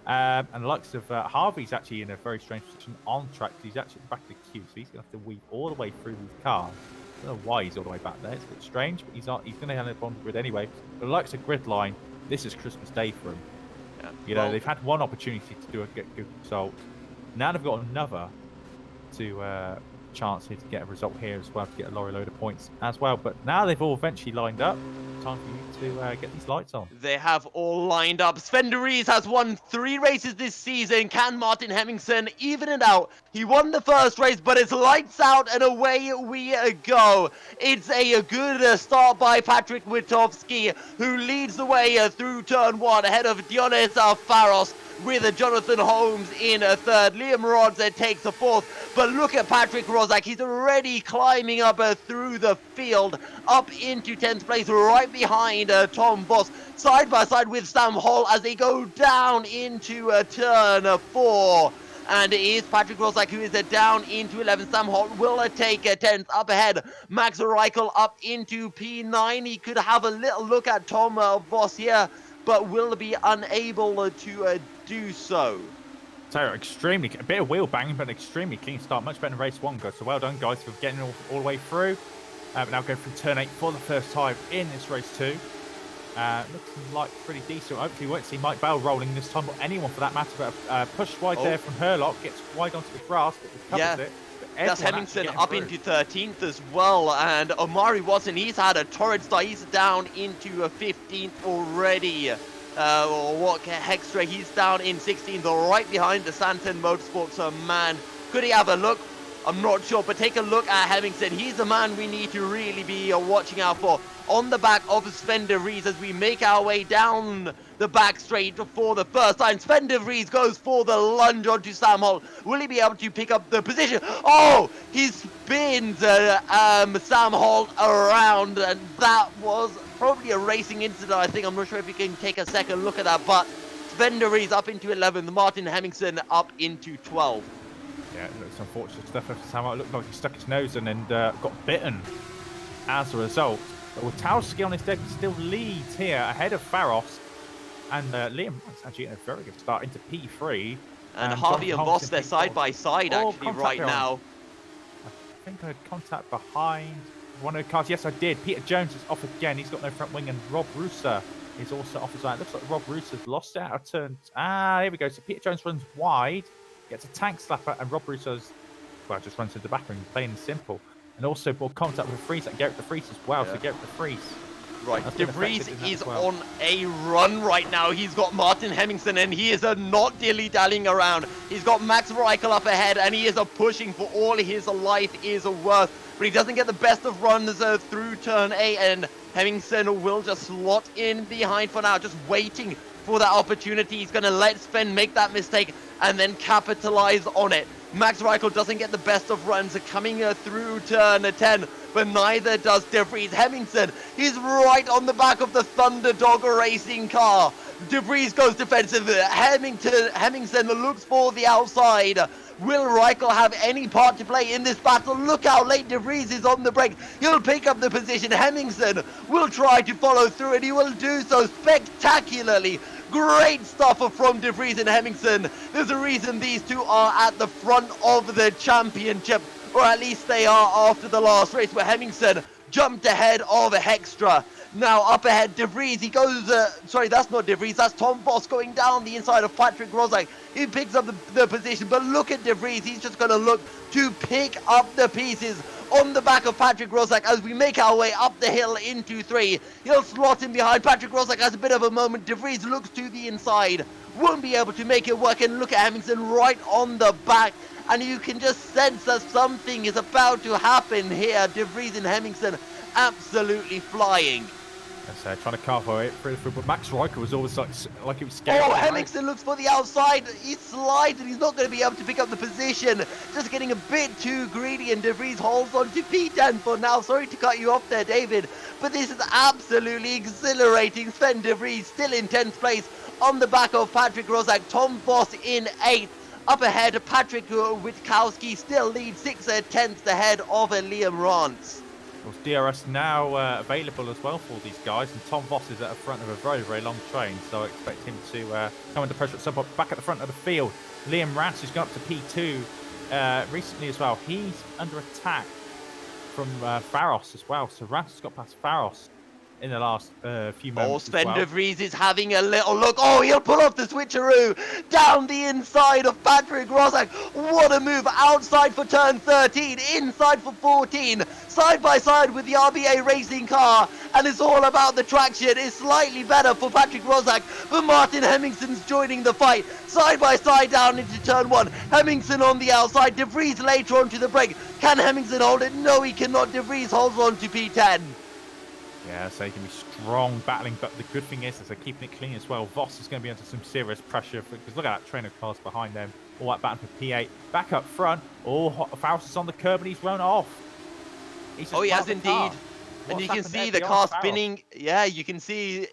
And the likes of Harvey's actually in a very strange position on track. He's actually at the back of the queue, so he's going to have to weave all the way through these cars. I don't know why he's all the way back there. It's a bit strange, but he's going to end up on the grid anyway. But the likes of grid line, this is Christmas Day for him. Yeah. You know, they've had one opportunity to get a good result. Now they've got another to chance here to get a result here as well, to get a lorry load of points as well. But now they've all eventually lined up. Time for you to get these lights on. They have all lined up. Sven de Vries has won 3 races this season. Can Martin Hemmingsen even it out? He won the first race, but it's lights out and away we go. It's a good start by Patrick Witkowski, who leads the way through turn 1 ahead of Dionys Faros, with Jonathan Holmes in 3rd. Liam Rodds takes 4th. But look at Patrick Rozak. He's already climbing up through the field, up into 10th place, right behind Tom Voss, side by side with Sam Hall as they go down into turn 4. And it is Patrick Rozak who is down into 11th. Sam Hall will take 10th. Up ahead, Max Reichel up into P9. He could have a little look at Tom Voss here, but will be unable to do so. So extremely, a bit of wheel banging, but an extremely clean start. Much better than race 1 goes. So well done, guys, for getting all the way through. Now going through turn 8 for the first time in this race 2. Looks like pretty decent. Hopefully we won't see Mike Bell rolling this time, or anyone for that matter. But push wide there from Herlock, gets wide onto the grass, but recovers it. That's Hemmingsen up into 13th as well, and Omari Watson, he's had a torrid start. He's down into 15th already. What Hextra, he's down in 16th, right behind the Santon Motorsports man. Could he have a look? I'm not sure, but take a look at Hemmingsen. He's the man we need to really be watching out for. On the back of Sven de Vries as we make our way down the back straight for the first time. Sven de Vries goes for the lunge onto Sam Hall. Will he be able to pick up the position? Oh, he spins Sam Hall around, and that was probably a racing incident, I think. I'm not sure if you can take a second look at that, but Sven de Vries up into 11th, Martin Hemmingsen up into 12th. Yeah, it looks unfortunate stuff for Sam Hall. It looked like he stuck his nose in and got bitten as a result. But Witkowski on his deck still leads here ahead of Faros. And Liam Wright's actually in a very good start into P3. And Harvey and Voss, they're side by side actually right now. I think I had contact behind one of the cars. Yes, I did. Peter Jones is off again. He's got no front wing. And Rob Russa is also off his line. It looks like Rob Russa's lost it out of turn. Here we go. So Peter Jones runs wide, gets a tank slapper, and Rob Russa's, well, just runs to the back ring, plain and simple. And also brought contact with Fries and Garrett de Vries as well. So Garrett de Vries. Right, de Vries is on a run right now. He's got Martin Hemmingsen, and he is not dilly-dallying around. He's got Max Reichel up ahead, and he is pushing for all his life is worth. But he doesn't get the best of runs through turn 8, and Hemmingsen will just slot in behind for now, just waiting for that opportunity. He's going to let Sven make that mistake and then capitalize on it. Max Reichel doesn't get the best of runs coming through turn 10, but neither does de Vries. Hemmingsen, he's right on the back of the Thunderdog racing car. De Vries goes defensive. Hemmingsen looks for the outside. Will Reichel have any part to play in this battle? Look how late De Vries is on the break. He'll pick up the position. Hemmingsen will try to follow through, and he will do so spectacularly. Great stuff from De Vries and Hemmingsen. There's a reason these two are at the front of the championship, or at least they are after the last race where Hemmingsen jumped ahead of Hextra. Now up ahead, De Vries, he goes, sorry, that's not De Vries, that's Tom Voss going down the inside of Patrick Rozak. He picks up the position, but look at De Vries, he's just going to look to pick up the pieces on the back of Patrick Rozak as we make our way up the hill into 3. He'll slot in behind. Patrick Rozak has a bit of a moment. De Vries looks to the inside, won't be able to make it work, and look at Hemmingsen right on the back. And you can just sense that something is about to happen here. De Vries and Hemmingsen absolutely flying. Trying to carve away through, but Max Reichel was always like he was scared. Oh, Hemmingsen looks for the outside. He slides and he's not going to be able to pick up the position. Just getting a bit too greedy, and De Vries holds on to P10 for now. Sorry to cut you off there, David, but this is absolutely exhilarating. Sven De Vries still in 10th place on the back of Patrick Rozak. Tom Voss in 8th. Up ahead, Patrick Witkowski still leads 6/10 ahead of Liam Rance. Well, DRS now available as well for these guys, and Tom Voss is at the front of a very, very long train, so I expect him to come under pressure at some point. Back at the front of the field, Liam Rance has gone up to P2 recently as well. He's under attack from Faros as well, so Rance has got past Faros in the last few moments. Sven De Vries is having a little look. Oh, he'll pull off the switcheroo down the inside of Patrick Rozak. What a move. Outside for turn 13, inside for 14. Side by side with the RBA racing car. And it's all about the traction. It's slightly better for Patrick Rozak, but Martin Hemmingsen's joining the fight. Side by side down into turn 1. Hemmingsen on the outside. De Vries later onto the break. Can Hemmingsen hold it? No, he cannot. De Vries holds on to P10. Yeah, so he can be strong battling, but the good thing is they're keeping it clean as well. Voss is going to be under some serious pressure because look at that train of cars behind them. All that battle for P8. Back up front. Oh, Faust is on the curb and he's run off. Oh, he has indeed. And you can see the car spinning. Yeah, you can see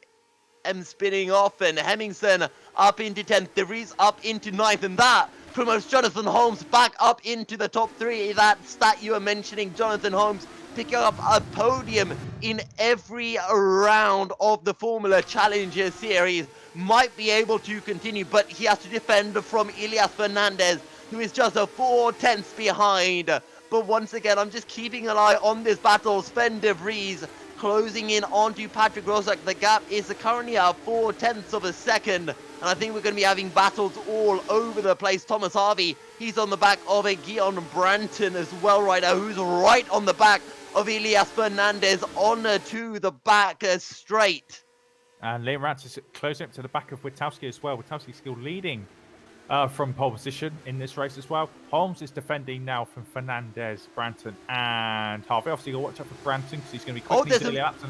him spinning off, and Hemmingsen up into 10th. De Vries up into 9th, and that promotes Jonathan Holmes back up into the top 3. That stat you were mentioning, Jonathan Holmes picking up a podium in every round of the Formula Challenger Series. Might be able to continue, but he has to defend from Elias Fernandez, who is just a 4/10 behind. But once again, I'm just keeping an eye on this battle. Sven De Vries closing in onto Patrick Rozak. The gap is currently at 4/10 of a second. And I think we're going to be having battles all over the place. Thomas Harvey, he's on the back of a Guillaume Branton as well right now, who's right on the back of Elias Fernandez on to the back straight. And Liam Rance is closing up to the back of Witkowski as well. Witkowski still leading from pole position in this race as well. Holmes is defending now from Fernandez, Branton, and Harvey. Obviously, you'll watch out for Branton because he's going to be quickly to the laps.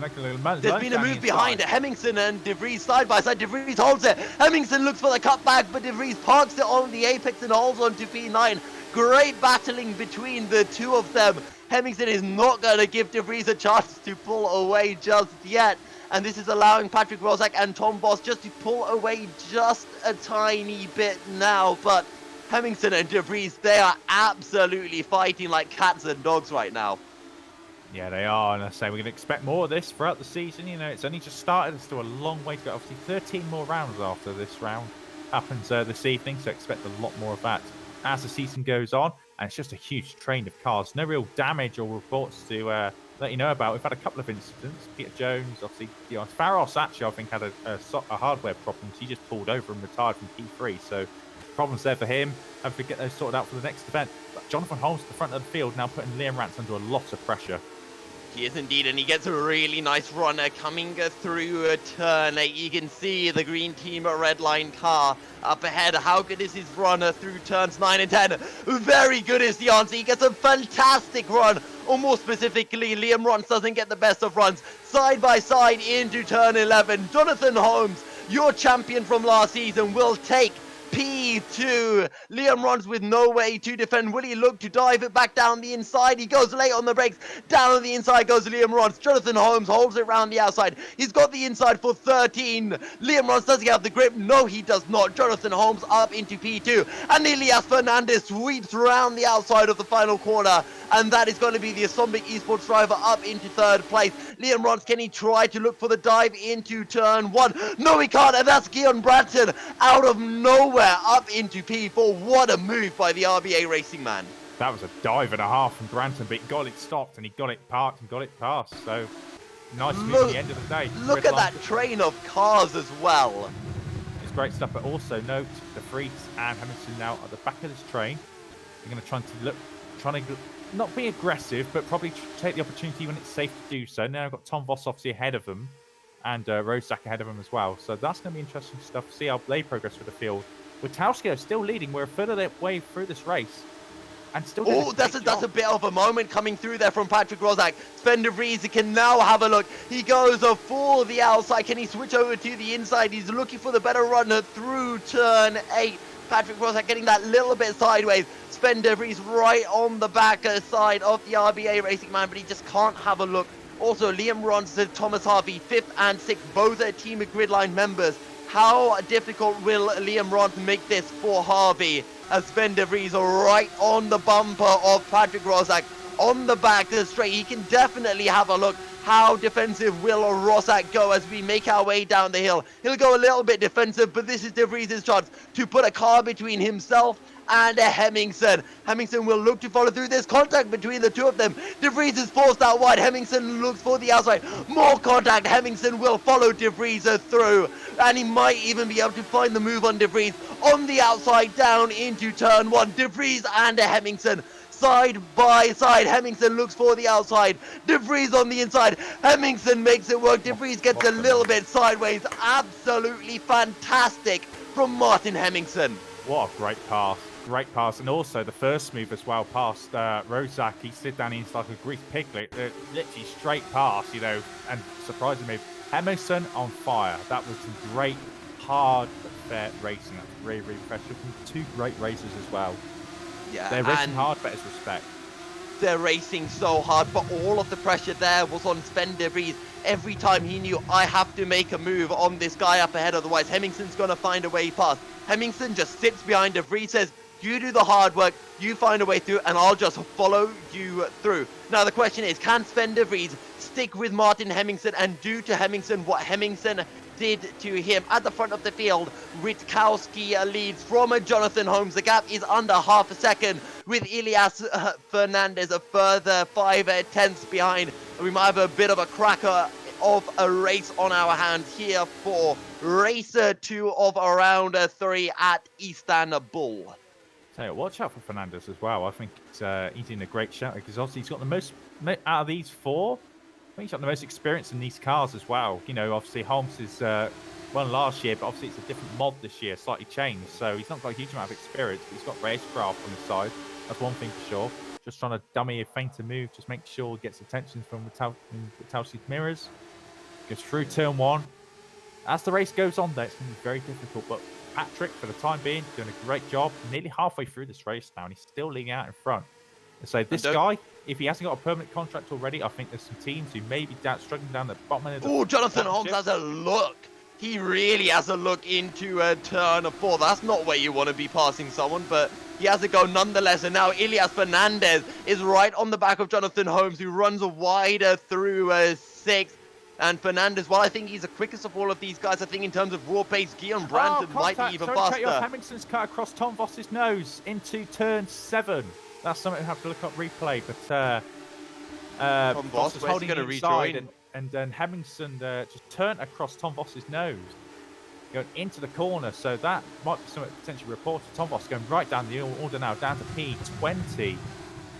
There's been a move behind Hemmingsen and De Vries side by side. De Vries holds it. Hemmingsen looks for the cutback, but De Vries parks it on the apex and holds on to P9. Great battling between the two of them. Hemmingsen is not going to give De Vries a chance to pull away just yet. And this is allowing Patrick Rozak and Tom Voss just to pull away just a tiny bit now. But Hemmingsen and De Vries, they are absolutely fighting like cats and dogs right now. Yeah, they are. And I say we're going to expect more of this throughout the season. You know, it's only just started. There's still a long way to go. Obviously, 13 more rounds after this round happens this evening. So expect a lot more of that as the season goes on. And it's just a huge train of cars. No real damage or reports to let you know about. We've had a couple of incidents. Peter Jones, obviously, Faros actually, I think, had a hardware problem. So he just pulled over and retired from P3. So problems there for him. Have to get those sorted out for the next event. But Jonathan Holmes at the front of the field now putting Liam Rance under a lot of pressure. He is indeed, and he gets a really nice runner coming through turn 8. You can see the green team red line car up ahead. How good is his runner through turns 9 and 10? Very good is the answer. He gets a fantastic run, or more specifically, Liam Rance doesn't get the best of runs. Side by side into turn 11. Jonathan Holmes, your champion from last season, will take P2. Liam runs with no way to defend. Will he look to dive it back down the inside? He goes late on the brakes. Down on the inside goes Liam Runs. Jonathan Holmes holds it round the outside. He's got the inside for 13. Liam Runs, does he have the grip? No, he does not. Jonathan Holmes up into P2. And Elias Fernandez sweeps round the outside of the final corner. And that is going to be the Istanbul Esports driver up into third place. Liam Runs, can he try to look for the dive into turn 1? No, he can't. And that's Guillaume Branton out of nowhere up into P4. What a move by the RBA Racing man. That was a dive and a half from Branton, but he got it stopped and he got it parked and got it past. So nice move at the end of the day. Look at that train of cars as well. It's great stuff, but also note the Vries and Hamilton now at the back of this train. They're going to try to not be aggressive, but probably take the opportunity when it's safe to do so. Now I've got Tom Voss obviously ahead of them and Rozak ahead of them as well. So that's going to be interesting stuff. See how they progress with the field. With Tauskio still leading, we're a third of their way through this race. And still that's a bit of a moment coming through there from Patrick Rozak. Sven de Vries can now have a look. He goes for the outside. Can he switch over to the inside? He's looking for the better runner through turn 8. Patrick Rozak getting that little bit sideways. Sven de Vries right on the back side of the RBA Racing man, but he just can't have a look. Also, Liam Rons and Thomas Harvey, 5th and 6th, both are Team Gridline members. How difficult will Liam Rons make this for Harvey? As Sven de Vries right on the bumper of Patrick Rozak on the back straight. He can definitely have a look. How defensive will Rozak go as we make our way down the hill? He'll go a little bit defensive, but this is de Vries' chance to put a car between himself and Hemmingsen. Hemmingsen will look to follow through. There's contact between the two of them. De Vries is forced out wide. Hemmingsen looks for the outside. More contact. Hemmingsen will follow de Vries through. And he might even be able to find the move on de Vries on the outside down into turn 1. De Vries and Hemmingsen side by side. Hemmingsen looks for the outside. De Vries on the inside. Hemmingsen makes it work. De Vries gets a little bit sideways. Absolutely fantastic from Martin Hemmingsen. What a great pass. Great pass. And also the first move as well past Rozak. He slid down inside like a greased piglet. Literally straight pass, you know, and surprising move. Hemmingsen on fire. That was some great, hard, but fair racing. That's really, really impressive. Two great racers as well. Yeah, they're racing hard, but it's respect. They're racing so hard, but all of the pressure there was on Sven de Vries. Every time he knew, I have to make a move on this guy up ahead, otherwise Hemmingsen's going to find a way past. Hemmingsen just sits behind de Vries, says, you do the hard work, you find a way through, and I'll just follow you through. Now the question is, can Sven de Vries stick with Martin Hemmingsen and do to Hemmingsen what Hemmingsen did to him? At the front of the field, Witkowski leads from Jonathan Holmes. The gap is under half a second, with Elias Fernandez a further 5 tenths behind. And we might have a bit of a cracker of a race on our hands here for race 2 of round 3 at Istanbul. So watch out for Fernandez as well. I think he's in a great shout because obviously he's got the most out of these 4. I think he's got the most experience in these cars as well. You know, obviously Holmes is won last year, but obviously it's a different mod this year, slightly changed. So he's not got a huge amount of experience, but he's got racecraft on his side. That's one thing for sure. Just trying to dummy a fainter move, just make sure he gets attention from Witkowski's mirrors. Goes through turn 1. As the race goes on, though, it's going to be very difficult. But Patrick, for the time being, doing a great job. Nearly halfway through this race now, and he's still leading out in front. And so this guy, if he hasn't got a permanent contract already, I think there's some teams who may be struggling down the bottom end of the Oh, Jonathan Holmes has a look. He really has a look into turn 4. That's not where you want to be passing someone, but he has a go nonetheless. And now Elias Fernandez is right on the back of Jonathan Holmes, who runs wider through 6. And Fernandez, well, I think he's the quickest of all of these guys. I think in terms of raw pace, Guillaume Branton might be even faster. Hemmingsen's cut across Tom Voss's nose into turn 7. That's something we have to look up replay. But Tom Voss is holding going to rejoin, and then Hemmingsen just turned across Tom Voss's nose, going into the corner. So that might be something potentially reported. Tom Voss going right down the order now, down to P20.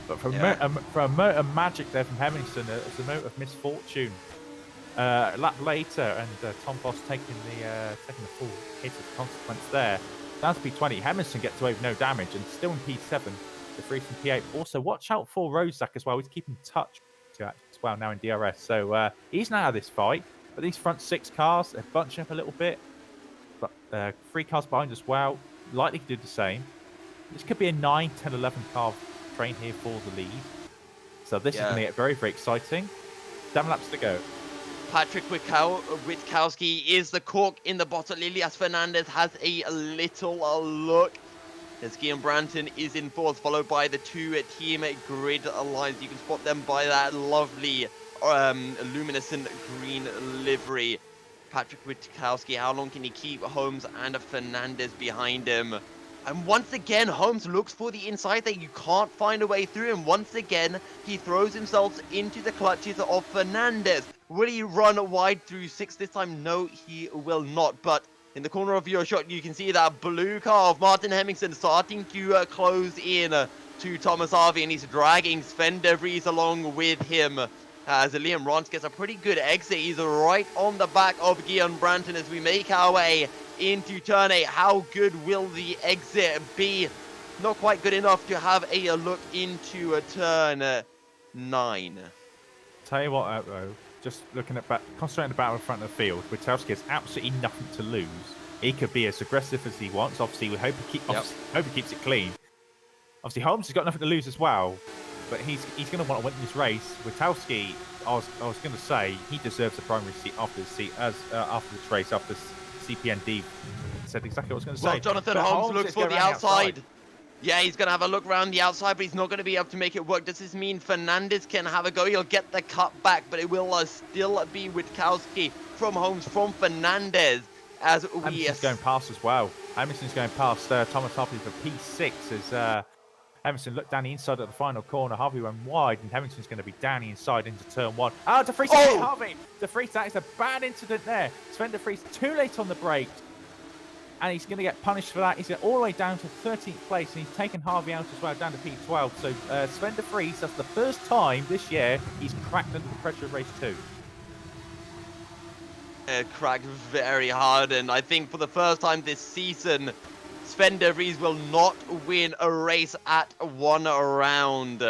But for a motor of magic there from Hemmingsen, it's a motor of misfortune. A lap later, and Tom Voss taking the full hit of consequence there. Down to P20. Hemmingsen gets away with no damage, and still in P7. The Vries in P8. Also, watch out for Rozak as well. He's keeping touch as well now in DRS. So he's now out of this fight. But these front 6 cars, they're bunching up a little bit. But 3 cars behind as well. likely to do the same. This could be a 9, 10, 11 car train here for the lead. So this is going to get very, very exciting. 7 laps to go. Patrick Witkowski is the cork in the bottle. Elias Fernandez has a little look. As Guillaume Branton is in 4th, followed by the 2 team grid lines. You can spot them by that lovely luminescent green livery. Patrick Witkowski, how long can he keep Holmes and Fernandez behind him? And once again, Holmes looks for the inside that you can't find a way through. And once again, he throws himself into the clutches of Fernandez. Will he run wide through 6 this time? No, he will not. But in the corner of your shot, you can see that blue car of Martin Hemmingsen starting to close in to Thomas Harvey. And he's dragging Sven de Vries along with him. As Liam Rons gets a pretty good exit. He's right on the back of Guillaume Branton as we make our way into turn 8. How good will the exit be? Not quite good enough to have a look into turn 9. Tell you what, just looking at concentrating on the battle in front of the field, Witkowski has absolutely nothing to lose. He could be as aggressive as he wants. Obviously, we hope he keeps it clean. Obviously, Holmes has got nothing to lose as well. But he's going to want to win this race. Witkowski, I was going to say, he deserves a primary seat after this race, after CPND said exactly what I was going to say. Well, Jonathan Holmes looks for the outside. Yeah, he's going to have a look around the outside, but he's not going to be able to make it work. Does this mean Fernandez can have a go? He'll get the cut back, but it will still be Witkowski from Holmes, from Fernandez. As we Emerson's going past as well. Emerson's going past Thomas Harvey for P6 as Emerson looked down the inside at the final corner. Harvey went wide, and Hemmingsen's going to be down the inside into turn 1. Oh, de Vries hit Harvey! De Vries, that is a bad incident there. Sven de Vries too late on the brake, and he's going to get punished for that. He's all the way down to 13th place, and he's taken Harvey out as well, down to P12. So Sven de Vries, that's the first time this year he's cracked under the pressure of race 2. Cracked very hard, and I think for the first time this season, Sven de Vries will not win a race at 1 round.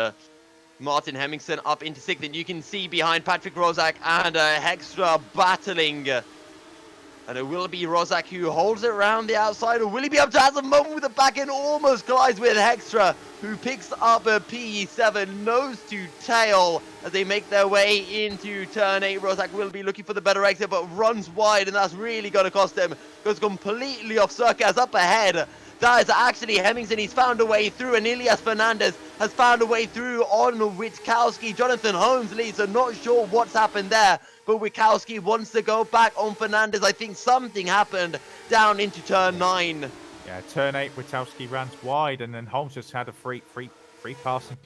Martin Hemmingsen up into 6th, and you can see behind Patrick Rozak and Hextra battling. And it will be Rozak who holds it around the outside, or will he be able to have a moment with the back end? Almost collides with Hextra, who picks up a P7 nose to tail as they make their way into turn 8. Rozak will be looking for the better exit, but runs wide, and that's really going to cost him. Goes completely off circuit as up ahead. That is actually Hemmingsen. He's found a way through, and Elias Fernandez has found a way through on Witkowski. Jonathan Holmes leads, so not sure what's happened there, but Witkowski wants to go back on Fernandez. I think something happened down into turn 9. Yeah, turn 8, Witkowski runs wide, and then Holmes just had a free pass and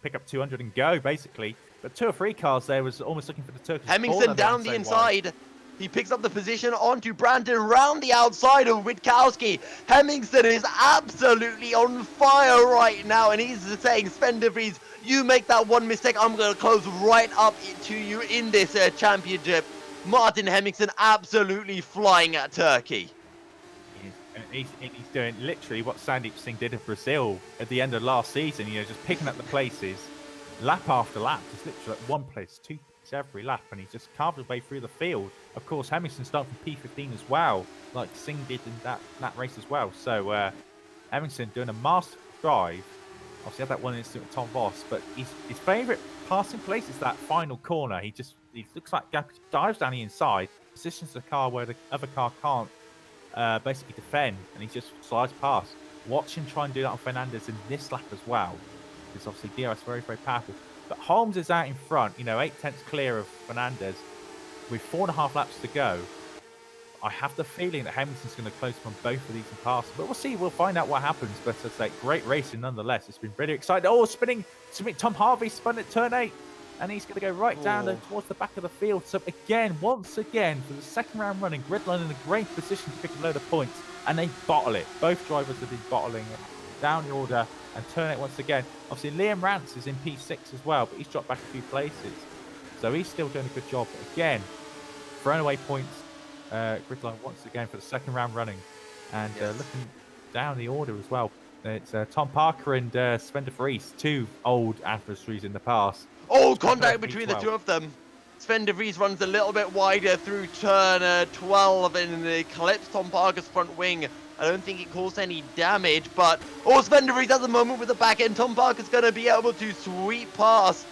pick up 200 and go, basically. But 2 or 3 cars there was almost looking for the Turkish Hemmingsen down the inside. Wide. He picks up the position onto Brandon round the outside of Witkowski. Hemmingsen is absolutely on fire right now, and he's saying, Sven de Vries, you make that one mistake, I'm going to close right up to you in this championship. Martin Hemmingsen absolutely flying at Turkey. He's doing literally what Sandeep Singh did in Brazil at the end of last season, just picking up the places, lap after lap, just literally like 1 place, 2 every lap, and he's just carved his way through the field. Of course, Hemmingsen started from P15 as well, like Singh did in that race as well. So Hemmingsen doing a master drive. Obviously had that one incident with Tom Voss, but his favourite passing place is that final corner. He looks like dives down the inside, positions the car where the other car can't basically defend, and he just slides past. Watch him try and do that on Fernandez in this lap as well. Because obviously DRS very, very powerful. But Holmes is out in front, 8/10 clear of Fernandez with 4.5 laps to go. I have the feeling that Hemmingsen's going to close on both of these and pass. But we'll see. We'll find out what happens. But it's like great racing nonetheless. It's been very exciting. Oh, spinning. Tom Harvey spun at turn 8. And he's going to go right down towards the back of the field. So again, once again, for the second round running, Gridline in a great position to pick a load of points. And they bottle it. Both drivers have been bottling it down the order. And turn 8 once again. Obviously, Liam Rance is in P6 as well, but he's dropped back a few places. So he's still doing a good job. But again, throwing away points. Gridline once again for the second round running. And looking down the order as well. It's Tom Parker and Sven de Vries, 2 old adversaries in the past. Oh, contact between the 2 of them. Sven de Vries runs a little bit wider through turn 12 and clips Tom Parker's front wing I don't think it caused any damage, but Sven de Vries at the moment with the back end. Tom Parker's going to be able to sweep past.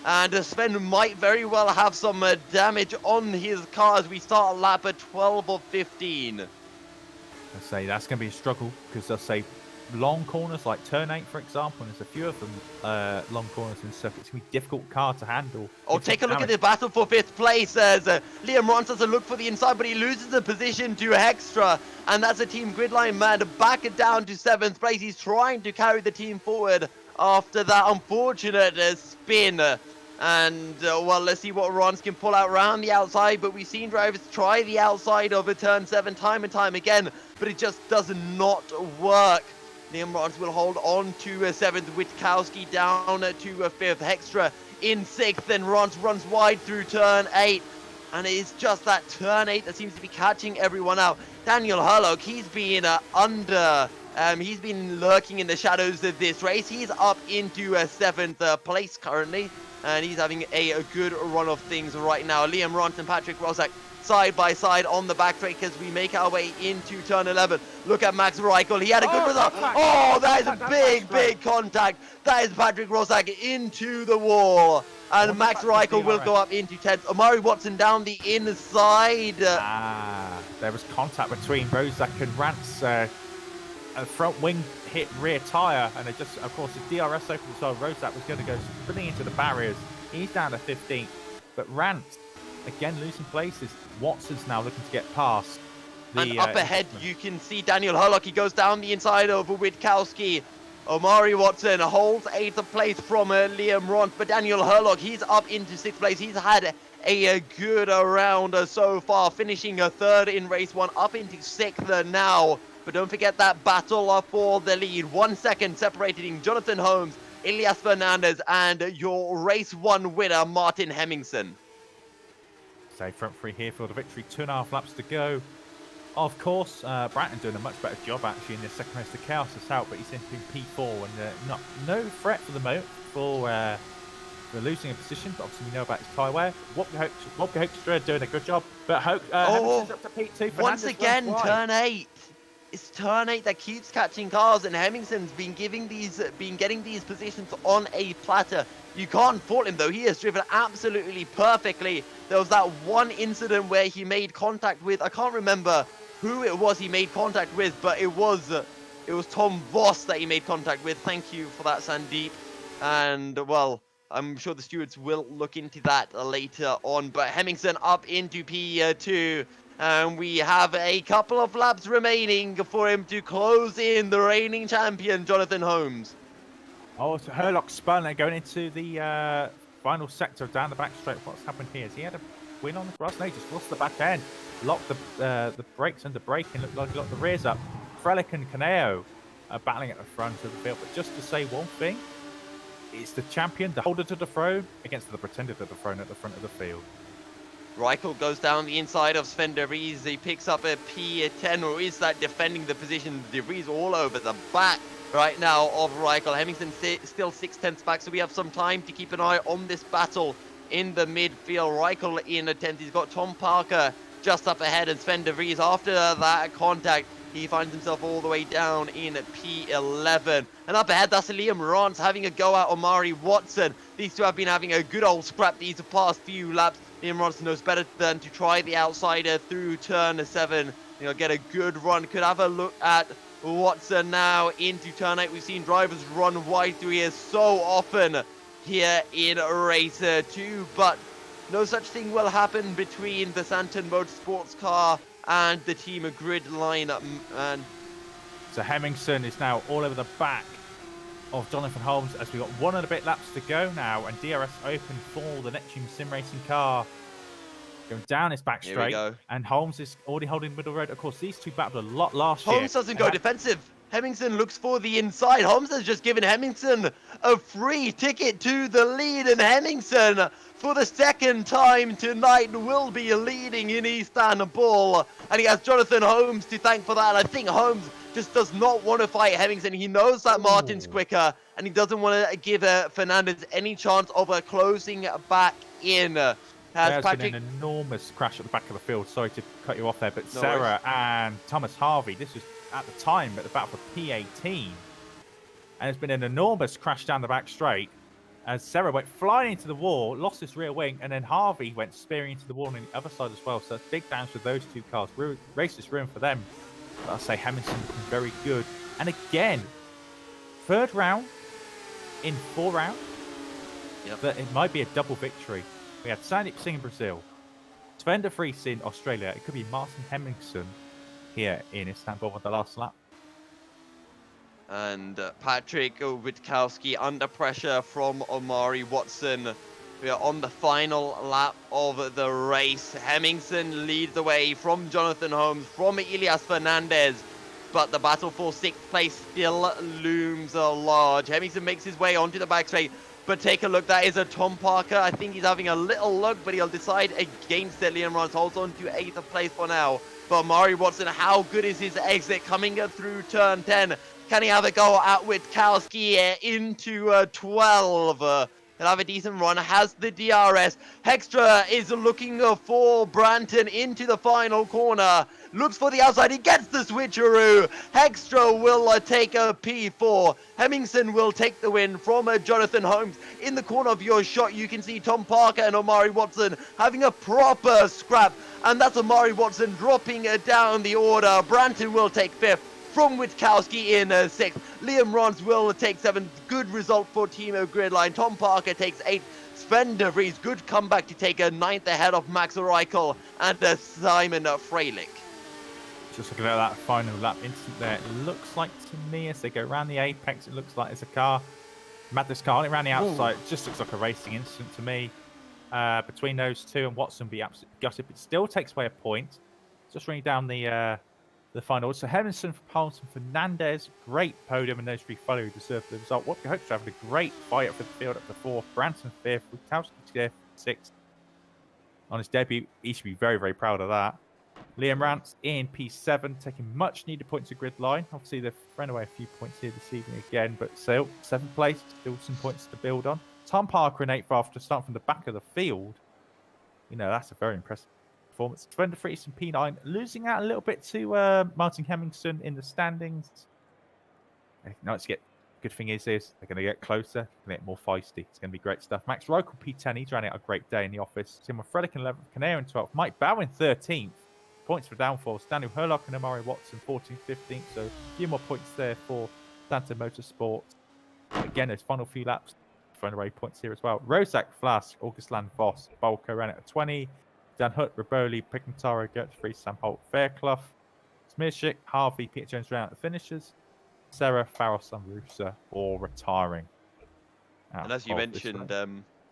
And Sven might very well have some damage on his car as we start lap at 12 of 15. I say that's going to be a struggle because they'll say long corners like turn 8, for example, and there's a few of them long corners in the circuit. It's going to be a difficult car to handle. Oh, take a look at the battle for 5th place as Liam Rance has a look for the inside, but he loses the position to Hextra, and that's a team gridline man back it down to 7th place. He's trying to carry the team forward after that unfortunate spin. And, well, let's see what Rance can pull out around the outside. But we've seen drivers try the outside of a turn 7 time and time again, but it just does not work. Liam Rance will hold on to 7th, Witkowski down to 5th, Hextra in 6th, then Rance runs wide through turn 8. And it is just that turn 8 that seems to be catching everyone out. Daniel Herlock, he's been he's been lurking in the shadows of this race. He's up into 7th place currently, and he's having a good run of things right now. Liam Rance and Patrick Roszak side by side on the back straight as we make our way into turn 11. Look at Max Reichel. He had a good result. Oh, that is a big contact. That is Patrick Roszak into the wall. And Max Reichel will go up into 10th. Omari Watson down the inside. There was contact between Roszak and Rance. A front wing hit rear tyre, and it just, of course, the DRS opened as well. Roszak was going to go spinning into the barriers. He's down to 15th, but Rance again losing places. Watson's now looking to get past. And up ahead, you can see Daniel Herlock. He goes down the inside of Witkowski. Omari Watson holds 8th place from Liam Rance, but Daniel Herlock, he's up into 6th place. He's had a good round so far, finishing 3rd in race 1, up into 6th now. But don't forget that battle for the lead. 1 second separating Jonathan Holmes, Elias Fernandez, and your race 1 winner, Martin Hemmingsen. So front 3 here for the victory. 2.5 laps to go. Of course, Bratton doing a much better job actually in the second race. The Chaos is out, but he's in P4 and no threat for the moment for losing a position. But obviously we know about his tyre wear. Wopke Hoekstra doing a good job, but Hemmingsen's up to P2. Fernandez once again, turn 8. It's turn 8 that keeps catching cars, and Hemmingsen's been getting these positions on a platter. You can't fault him though. He has driven absolutely perfectly. There was that one incident where he made contact with, I can't remember who it was he made contact with, but it was Tom Voss that he made contact with. Thank you for that, Sandeep. And well, I'm sure the stewards will look into that later on. But Hemmingsen up into P2. And we have a couple of laps remaining for him to close in the reigning champion, Jonathan Holmes. Oh, so Herlock spun and going into the final sector down the back straight. What's happened here? Has he had a win on the grass? No, he just lost the back end. Locked the brakes under braking. Looked like he got the rears up. Frelick and Caneo are battling at the front of the field. But just to say one thing, it's the champion, the holder to the throne, against the pretender to the throne at the front of the field. Reichel goes down the inside of Sven de Vries. He picks up a P10, or is that defending the position? De Vries all over the back right now of Reichel. Hemmingsen still 6/10 back, so we have some time to keep an eye on this battle in the midfield. Reichel in a 10th. He's got Tom Parker just up ahead, and Sven de Vries, after that contact, he finds himself all the way down in P11. And up ahead, that's Liam Rance having a go at Omari Watson. These two have been having a good old scrap these past few laps. Liam Rance knows better than to try the outsider through turn 7. You know, get a good run. Could have a look at Watson now into turn 8. We've seen drivers run wide through here so often here in race 2, but no such thing will happen between the Santon Motorsports car and the team grid line. And so Hemmingsen is now all over the back of Jonathan Holmes as we've got 1 and a bit laps to go now, and DRS open for the Neptune Simracing car. Going down his back straight, and Holmes is already holding middle road. Of course, these two battled a lot last year. Holmes doesn't go defensive. Hemmingsen looks for the inside. Holmes has just given Hemmingsen a free ticket to the lead, and Hemmingsen, for the second time tonight, will be leading in Istanbul. And he has Jonathan Holmes to thank for that. And I think Holmes just does not want to fight Hemmingsen. He knows that Martin's quicker, and he doesn't want to give Fernandez any chance of closing back in. There's been an enormous crash at the back of the field. Sorry to cut you off there, but Sarah and Thomas Harvey, this was at the time at the battle for P18. And there's been an enormous crash down the back straight as Sarah went flying into the wall, lost his rear wing, and then Harvey went spearing into the wall on the other side as well. So it's big damage for those two cars. Race is ruined for them. But I'll say Hamilton's been very good. And again, third round in 4 rounds. Yep. But it might be a double victory. We had Sandeep Singh in Brazil, Sven de Vries in Australia. It could be Martin Hemmingsen here in Istanbul on the last lap. And Patrick Witkowski under pressure from Omari Watson. We are on the final lap of the race. Hemmingsen leads the way from Jonathan Holmes, from Elias Fernandez. But the battle for 6th place still looms large. Hemmingsen makes his way onto the back straight. But take a look, that is a Tom Parker. I think he's having a little luck, but he'll decide against it. Liam Rance holds on to 8th place for now. But Omari Watson, how good is his exit coming through turn 10? Can he have a go at Witkowski into 12? He'll have a decent run, has the DRS. Hextra is looking for Branton into the final corner. Looks for the outside, he gets the switcheroo. Hextra will take a P4. Hemmingsen will take the win from Jonathan Holmes. In the corner of your shot, you can see Tom Parker and Omari Watson having a proper scrap. And that's Omari Watson dropping down the order. Branton will take 5th. From Witkowski in 6th. Liam Rance will take 7th. Good result for Team Gridline. Tom Parker takes 8th. Sven de Vries, good comeback to take a 9th ahead of Max Reichel and Simon Freilich. Just looking at that final lap instant there, it looks like to me as they go around the apex, it looks like there's a car. Madness car around the outside. It just looks like a racing incident to me. Between those two and Watson be absolutely gutted. It still takes away a point. Just running down the final. So Hemmingsen for Paulson, Fernandez, great podium, and those 3 follow who deserve the result. What we hope to have a great fight for the field up to 4th. Branson 5th, Witkowski 6th. On his debut, he should be very, very proud of that. Liam Rance in P7, taking much needed points to grid line. Obviously, they've thrown away a few points here this evening again, but still, 7th place, still some points to build on. Tom Parker in 8th after starting from the back of the field. You know, that's a very impressive performance. Sven de Vries in P9, losing out a little bit to Martin Hemmingsen in the standings. Nice to get. Good thing is they're going to get closer, going to get more feisty. It's going to be great stuff. Max Reichel P10, he's running out a great day in the office. Simon Frelick in 11th, Canary in 12th, Mike Bowen 13th. Points for downfalls. Daniel Herlock and Omari Watson 14th, 15th. So a few more points there for Santa Motorsport. Again, those final few laps throwing away points here as well. Rozak, Flask, Augustland Voss, Bolka ran at 20. Dan Hutt, Raboli, Pickentaro, Gert Free, Sam Holt, Fairclough, Smirshik, Harvey, Peter Jones ran out the finishers. Sarah, Faros, and Rusa all retiring. And as you mentioned,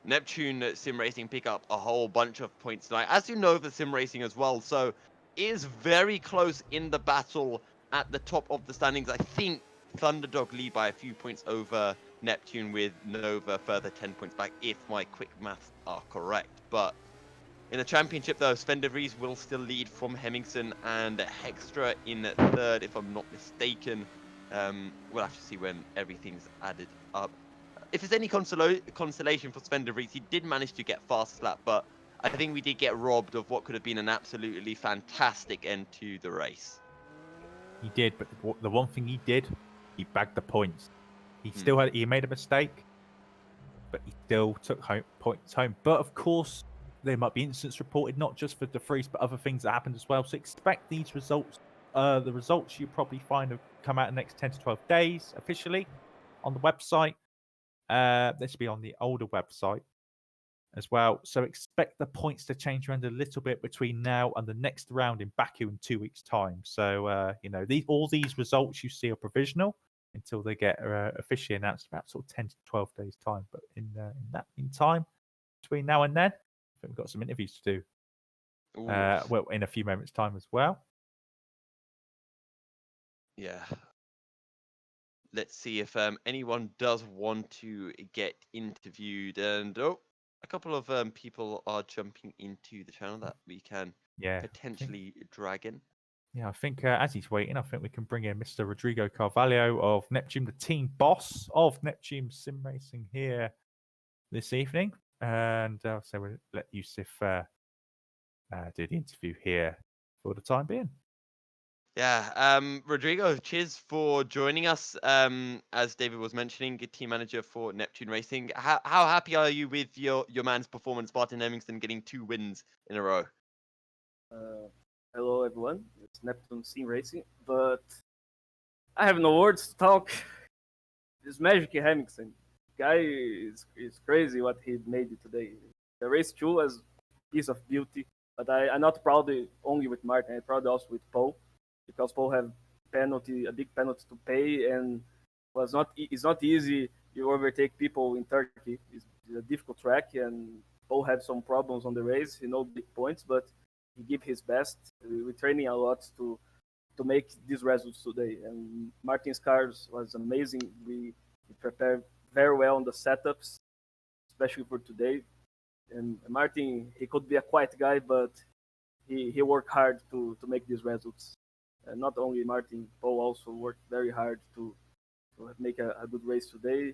Neptune Sim Racing pick up a whole bunch of points tonight. As you know, the Sim Racing as well. So it is very close in the battle at the top of the standings. I think Thunderdog lead by a few points over Neptune with Nova further 10 points back, if my quick maths are correct. But in the championship, though, Sven de Vries will still lead from Hemmingsen and Hextra in 3rd, if I'm not mistaken. We'll have to see when everything's added up. If there's any consolation for Sven de Vries, he did manage to get fastest lap, but I think we did get robbed of what could have been an absolutely fantastic end to the race. He did, but the one thing he did, he bagged the points. He still he made a mistake, but he still took points home. But of course, there might be incidents reported, not just for de Vries, but other things that happened as well. So expect these results. The results you probably find have come out in the next 10 to 12 days officially on the website. This will be on the older website as well. So expect the points to change around a little bit between now and the next round in Baku in 2 weeks' time. So, all these results you see are provisional until they get officially announced about sort of 10 to 12 days' time. But in time, between now and then, I think we've got some interviews to do. In a few moments' time as well. Yeah. Let's see if anyone does want to get interviewed. And a couple of people are jumping into the channel that we can potentially drag in. Yeah, I think as he's waiting, I think we can bring in Mr. Rodrigo Carvalho of Neptune, the team boss of Neptune Sim Racing here this evening. And so we'll let Yousuf do the interview here for the time being. Yeah, Rodrigo, cheers for joining us. As David was mentioning, good team manager for Neptune Racing. How happy are you with your man's performance, Martin Hemmingston, getting 2 wins in a row? Hello everyone, it's Neptune Simracing, but I have no words to talk. This Magic Hemingson guy is crazy what he made today. The race 2 was a piece of beauty, but I'm not proud only with Martin, I'm proud also with Paul, because Paul have a big penalty to pay, and it's not easy. You overtake people in Turkey. It's a difficult track, and Paul had some problems on the race. He no big points, but he give his best. We're training a lot to make these results today. And Martin's cars was amazing. We prepared very well on the setups, especially for today. And Martin, he could be a quiet guy, but he worked hard to make these results. And not only Martin, Paul also worked very hard to make a good race today.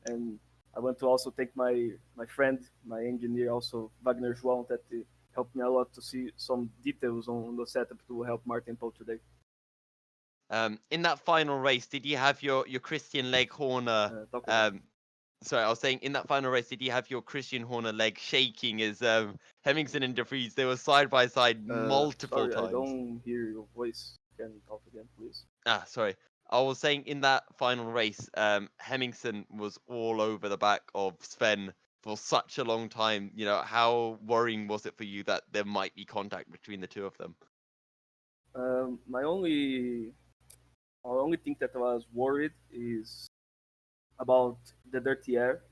And I want to also thank my friend, my engineer, also Wagner João, that helped me a lot to see some details on the setup to help Martin Paul today. In that final race, did you have your Christian Leghorner? Sorry, I was saying in that final race, did you have your Christian Horner leg shaking as Hemmingson and De Vries, they were side by side multiple sorry, times? I don't hear your voice. Can you talk again, please? Sorry. I was saying in that final race, Hemmingson was all over the back of Sven for such a long time. You know, how worrying was it for you that there might be contact between the two of them? My only thing that I was worried is about the dirty air,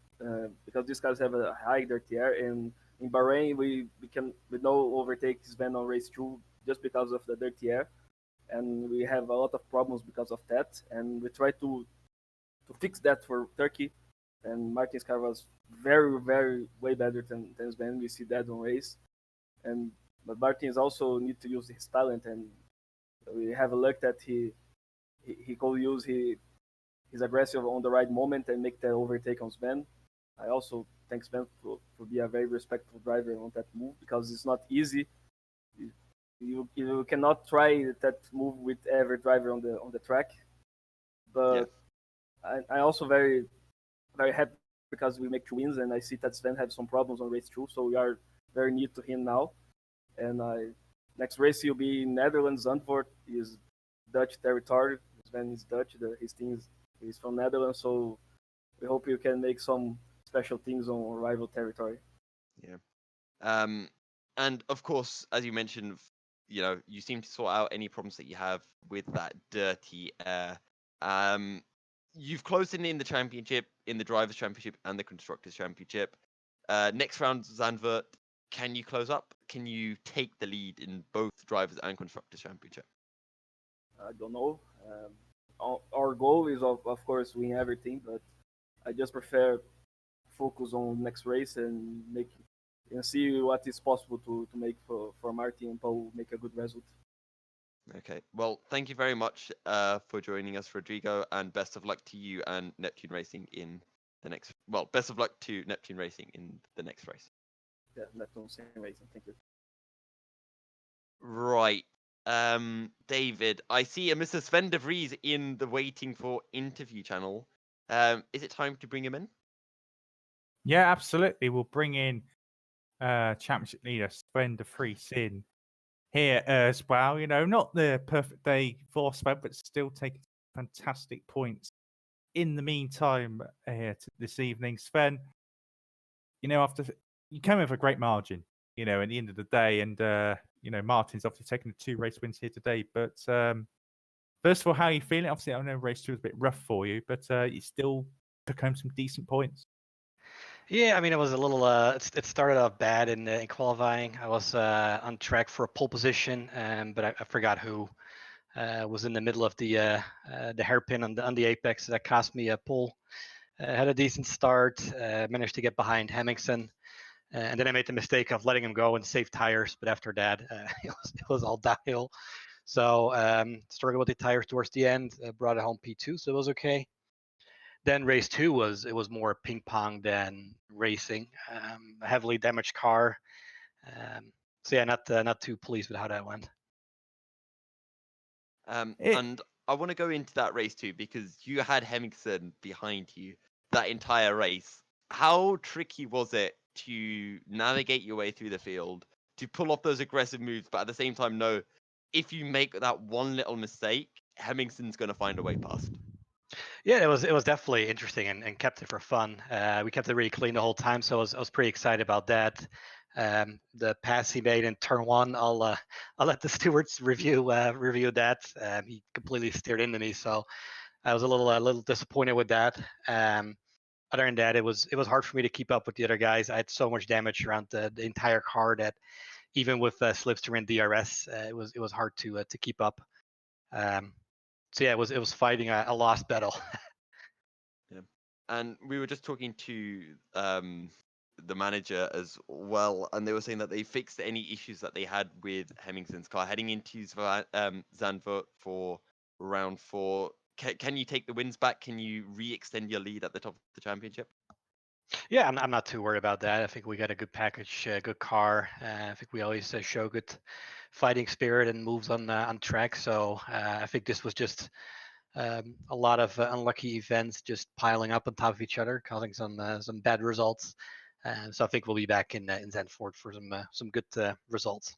because these guys have a high dirty air, and in Bahrain we no overtake Sven on race 2 just because of the dirty air, and we have a lot of problems because of that, and we try to fix that for Turkey. And Martin's car was very way better than Sven. We see that on race, but Martin's also need to use his talent, and we have a luck that he could use his aggressive on the right moment and make the overtake on Sven. I also thank Sven for be a very respectful driver on that move, because it's not easy. You cannot try that move with every driver on the track. But yeah. I also very happy because we make 2 wins, and I see that Sven had some problems on race 2, so we are very near to him now. And next race he'll be in Netherlands. Zandvoort is Dutch territory. Sven is Dutch. His team is from Netherlands, so we hope you can make some special things on rival territory. Yeah. And of course, as you mentioned, you know, you seem to sort out any problems that you have with that dirty air. You've closed in the championship, in the Drivers' Championship and the Constructors' Championship. Next round, Zandvoort. Can you close up? Can you take the lead in both Drivers' and Constructors' Championship? I don't know. Our goal is, of course, win everything, but I just prefer focus on next race and see what is possible to make for Martin and Paul make a good result. Okay, well, thank you very much for joining us, Rodrigo, and best of luck to you and Neptune Racing in the next. Well, best of luck to Neptune Racing in the next race. Yeah, Neptune Racing. Thank you. Right. David, I see a Mr. Sven de Vries in the waiting for interview channel. Is it time to bring him in? Yeah, absolutely. We'll bring in championship leader Sven de Vries in here as well. You know, not the perfect day for Sven, but still taking fantastic points in the meantime here this evening. Sven, you know, after you came with a great margin, you know, at the end of the day, and you know, Martin's obviously taken the 2 race wins here today. But first of all, how are you feeling? Obviously, I know race 2 was a bit rough for you, but you still took home some decent points. Yeah, I mean, it was a little. It started off bad in qualifying. I was on track for a pole position, but I forgot who was in the middle of the hairpin on the apex. That cost me a pole. Had a decent start. Managed to get behind Hemmingson, and then I made the mistake of letting him go and save tires. But after that, it was all downhill. So struggled with the tires towards the end. Brought it home P2, so it was okay. Then race 2 was more ping pong than racing. A heavily damaged car. So yeah, not too pleased with how that went. And I want to go into that race too, because you had Hemmingson behind you that entire race. How tricky was it to navigate your way through the field, to pull off those aggressive moves, but at the same time know if you make that one little mistake, Hemmingson's going to find a way past? Yeah, it was definitely interesting and kept it for fun. We kept it really clean the whole time, so I was pretty excited about that. The pass he made in turn one, I'll let the stewards review that. He completely steered into me, so I was a little disappointed with that. Other than that, it was hard for me to keep up with the other guys. I had so much damage around the entire car that even with Slipstream and DRS, it was hard to keep up. So yeah, it was fighting a lost battle. Yeah. And we were just talking to the manager as well, and they were saying that they fixed any issues that they had with Hemmingson's car heading into Zandvoort for round 4. Can you take the wins back? Can you re-extend your lead at the top of the championship? Yeah, I'm not too worried about that. I think we got a good package, good car. I think we always show good fighting spirit and moves on track. So I think this was just a lot of unlucky events just piling up on top of each other, causing some bad results. So I think we'll be back in Zandvoort for some good results.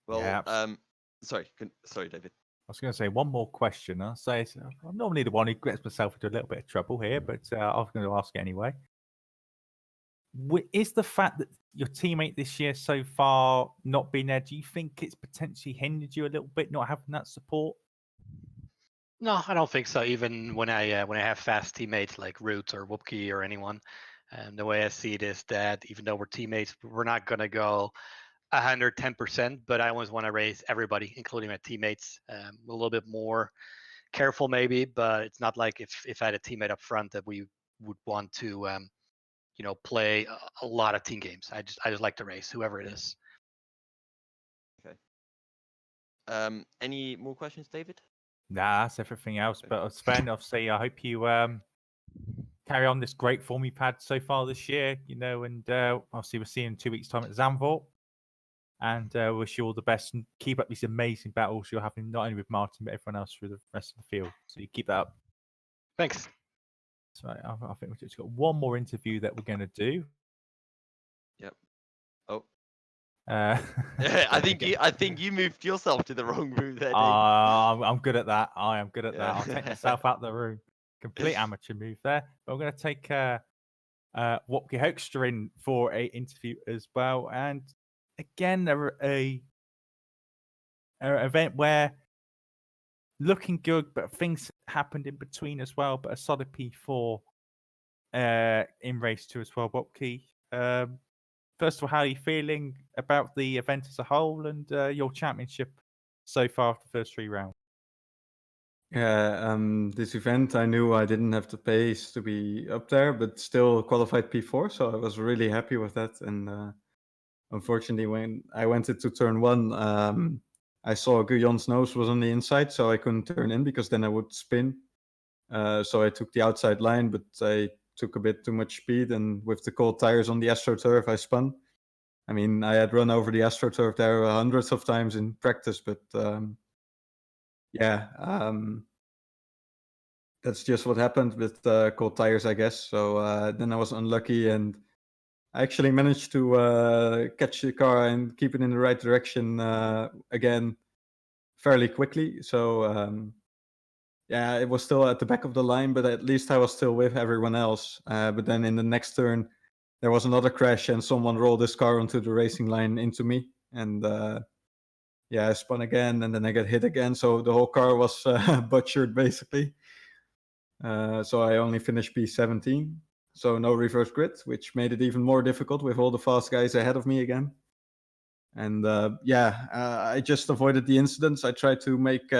Well, Yeah, sorry, David. I was going to say one more question. I'll say I'm normally the one who gets myself into a little bit of trouble here, but I'm going to ask it anyway. Is the fact that your teammate this year so far not been there, do you think it's potentially hindered you a little bit not having that support? No, I don't think so. Even when I have fast teammates like Roots or Whoopke or anyone, the way I see it is that even though we're teammates, we're not gonna go 110%. But I always want to raise everybody, including my teammates, a little bit more careful maybe. But it's not like if I had a teammate up front that we would want to play a lot of team games. I just like to race whoever it is. Okay. Any more questions, David? Nah, that's everything else. Okay. But Sven, obviously, I hope you carry on this great form you've had so far this year, and obviously we'll see you in 2 weeks' time at Zandvoort. And wish you all the best and keep up these amazing battles you're having, not only with Martin, but everyone else through the rest of the field. So you keep that up. Thanks. So I think we've just got one more interview that we're going to do. Yep. Oh. I think you moved yourself to the wrong room there, David. I'm good at that. I am good at that. Yeah. I'll take myself out of the room. Complete amateur move there. But I'm going to take Wopke Hoekstra in for a interview as well. And again, a event where looking good, but things happened in between as well. But a solid P4 in race 2 as well. Wopke, first of all, how are you feeling about the event as a whole and your championship so far after the first 3 rounds? Yeah, this event I knew I didn't have the pace to be up there, but still qualified P4, so I was really happy with that. And unfortunately, when I went into turn 1, I saw Guyon's nose was on the inside, so I couldn't turn in because then I would spin. So I took the outside line, but I took a bit too much speed, and with the cold tires on the AstroTurf, I spun. I mean, I had run over the AstroTurf there hundreds of times in practice, but yeah, that's just what happened with cold tires, I guess. So then I was unlucky, and I actually managed to catch the car and keep it in the right direction again fairly quickly. So yeah, it was still at the back of the line, but at least I was still with everyone else. But then in the next turn, there was another crash, and someone rolled this car onto the racing line into me. And yeah, I spun again, and then I got hit again. So the whole car was butchered, basically. So I only finished P17. So no reverse grid, which made it even more difficult with all the fast guys ahead of me again. And yeah, I just avoided the incidents. I tried to make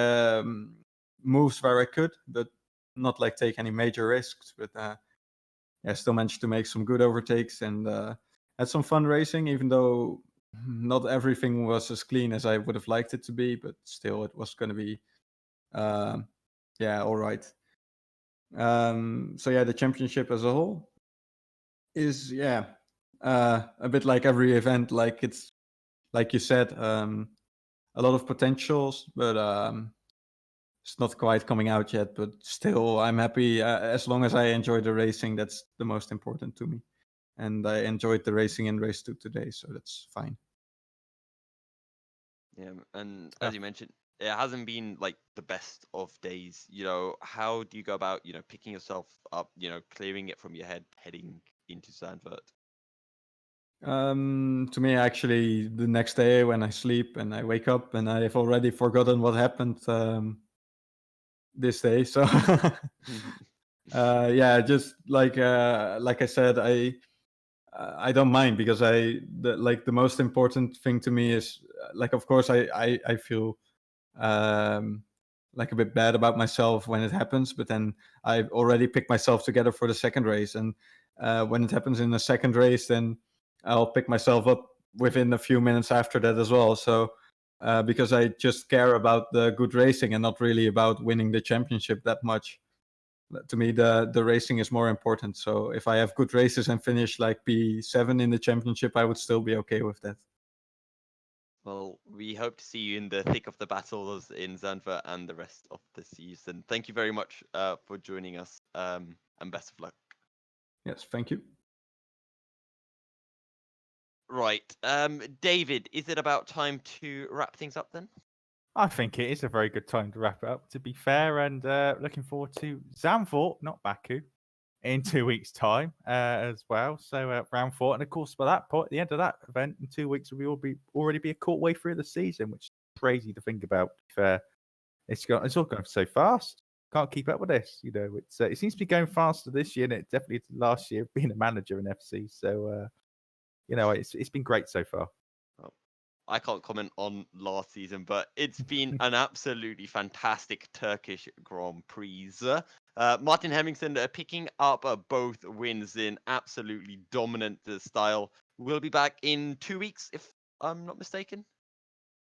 moves where I could, but not like take any major risks. But yeah, still managed to make some good overtakes and had some fun racing, even though not everything was as clean as I would have liked it to be. But still, it was going to be yeah, all right. So yeah, the championship as a whole is a bit like every event. Like it's like you said, a lot of potentials, but It's not quite coming out yet, but still, I'm happy. As long as I enjoy the racing, that's the most important to me. And I enjoyed the racing in race 2 today, so that's fine. Yeah, and Yeah. as you mentioned, it hasn't been like the best of days. How do you go about, picking yourself up, clearing it from your head, heading into Zandvoort? To me, actually, the next day when I sleep and I wake up and I've already forgotten what happened this day. So yeah, just like I said, I don't mind because the most important thing to me is of course I feel like a bit bad about myself when it happens, but then I already picked myself together for the second race, and when it happens in the second race, then I'll pick myself up within a few minutes after that as well. So because I just care about the good racing and not really about winning the championship that much. To me, the racing is more important. So if I have good races and finish like P7 in the championship, I would still be okay with that. Well, we hope to see you in the thick of the battles in Zandvoort and the rest of the season. Thank you very much for joining us, and best of luck. Yes, thank you. Right, David, is it about time to wrap things up then? I think it is a very good time to wrap it up, to be fair, and looking forward to Zandvoort, not Baku, in 2 weeks' time as well. So round 4, and of course, by that point, at the end of that event in 2 weeks, we will already be a quarter way through the season, which is crazy to think about. To be fair, it's all going so fast. Can't keep up with this. It seems to be going faster this year, and it definitely did last year being a manager in FC. So it's been great so far. I can't comment on last season, but it's been an absolutely fantastic Turkish Grand Prix. Martin Hemmingsen picking up both wins in absolutely dominant style. We'll be back in 2 weeks, if I'm not mistaken.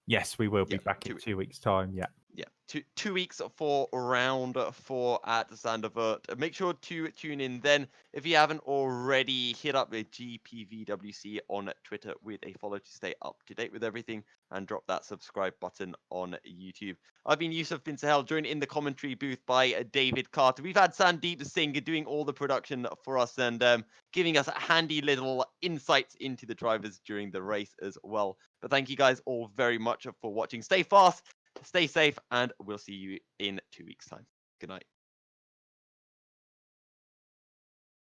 Yes, we will be Yeah, back in 2 weeks' time. Yeah. Yeah, 2 weeks for round 4 at Zandvoort. Make sure to tune in then. If you haven't already, hit up the GPVWC on Twitter with a follow to stay up to date with everything, and drop that subscribe button on YouTube. I've been Yousuf bin-Suhayl, joined in the commentary booth by David Carter. We've had Sandeep Singh doing all the production for us and giving us handy little insights into the drivers during the race as well. But thank you guys all very much for watching. Stay fast, stay safe, and we'll see you in 2 weeks' time. Good night.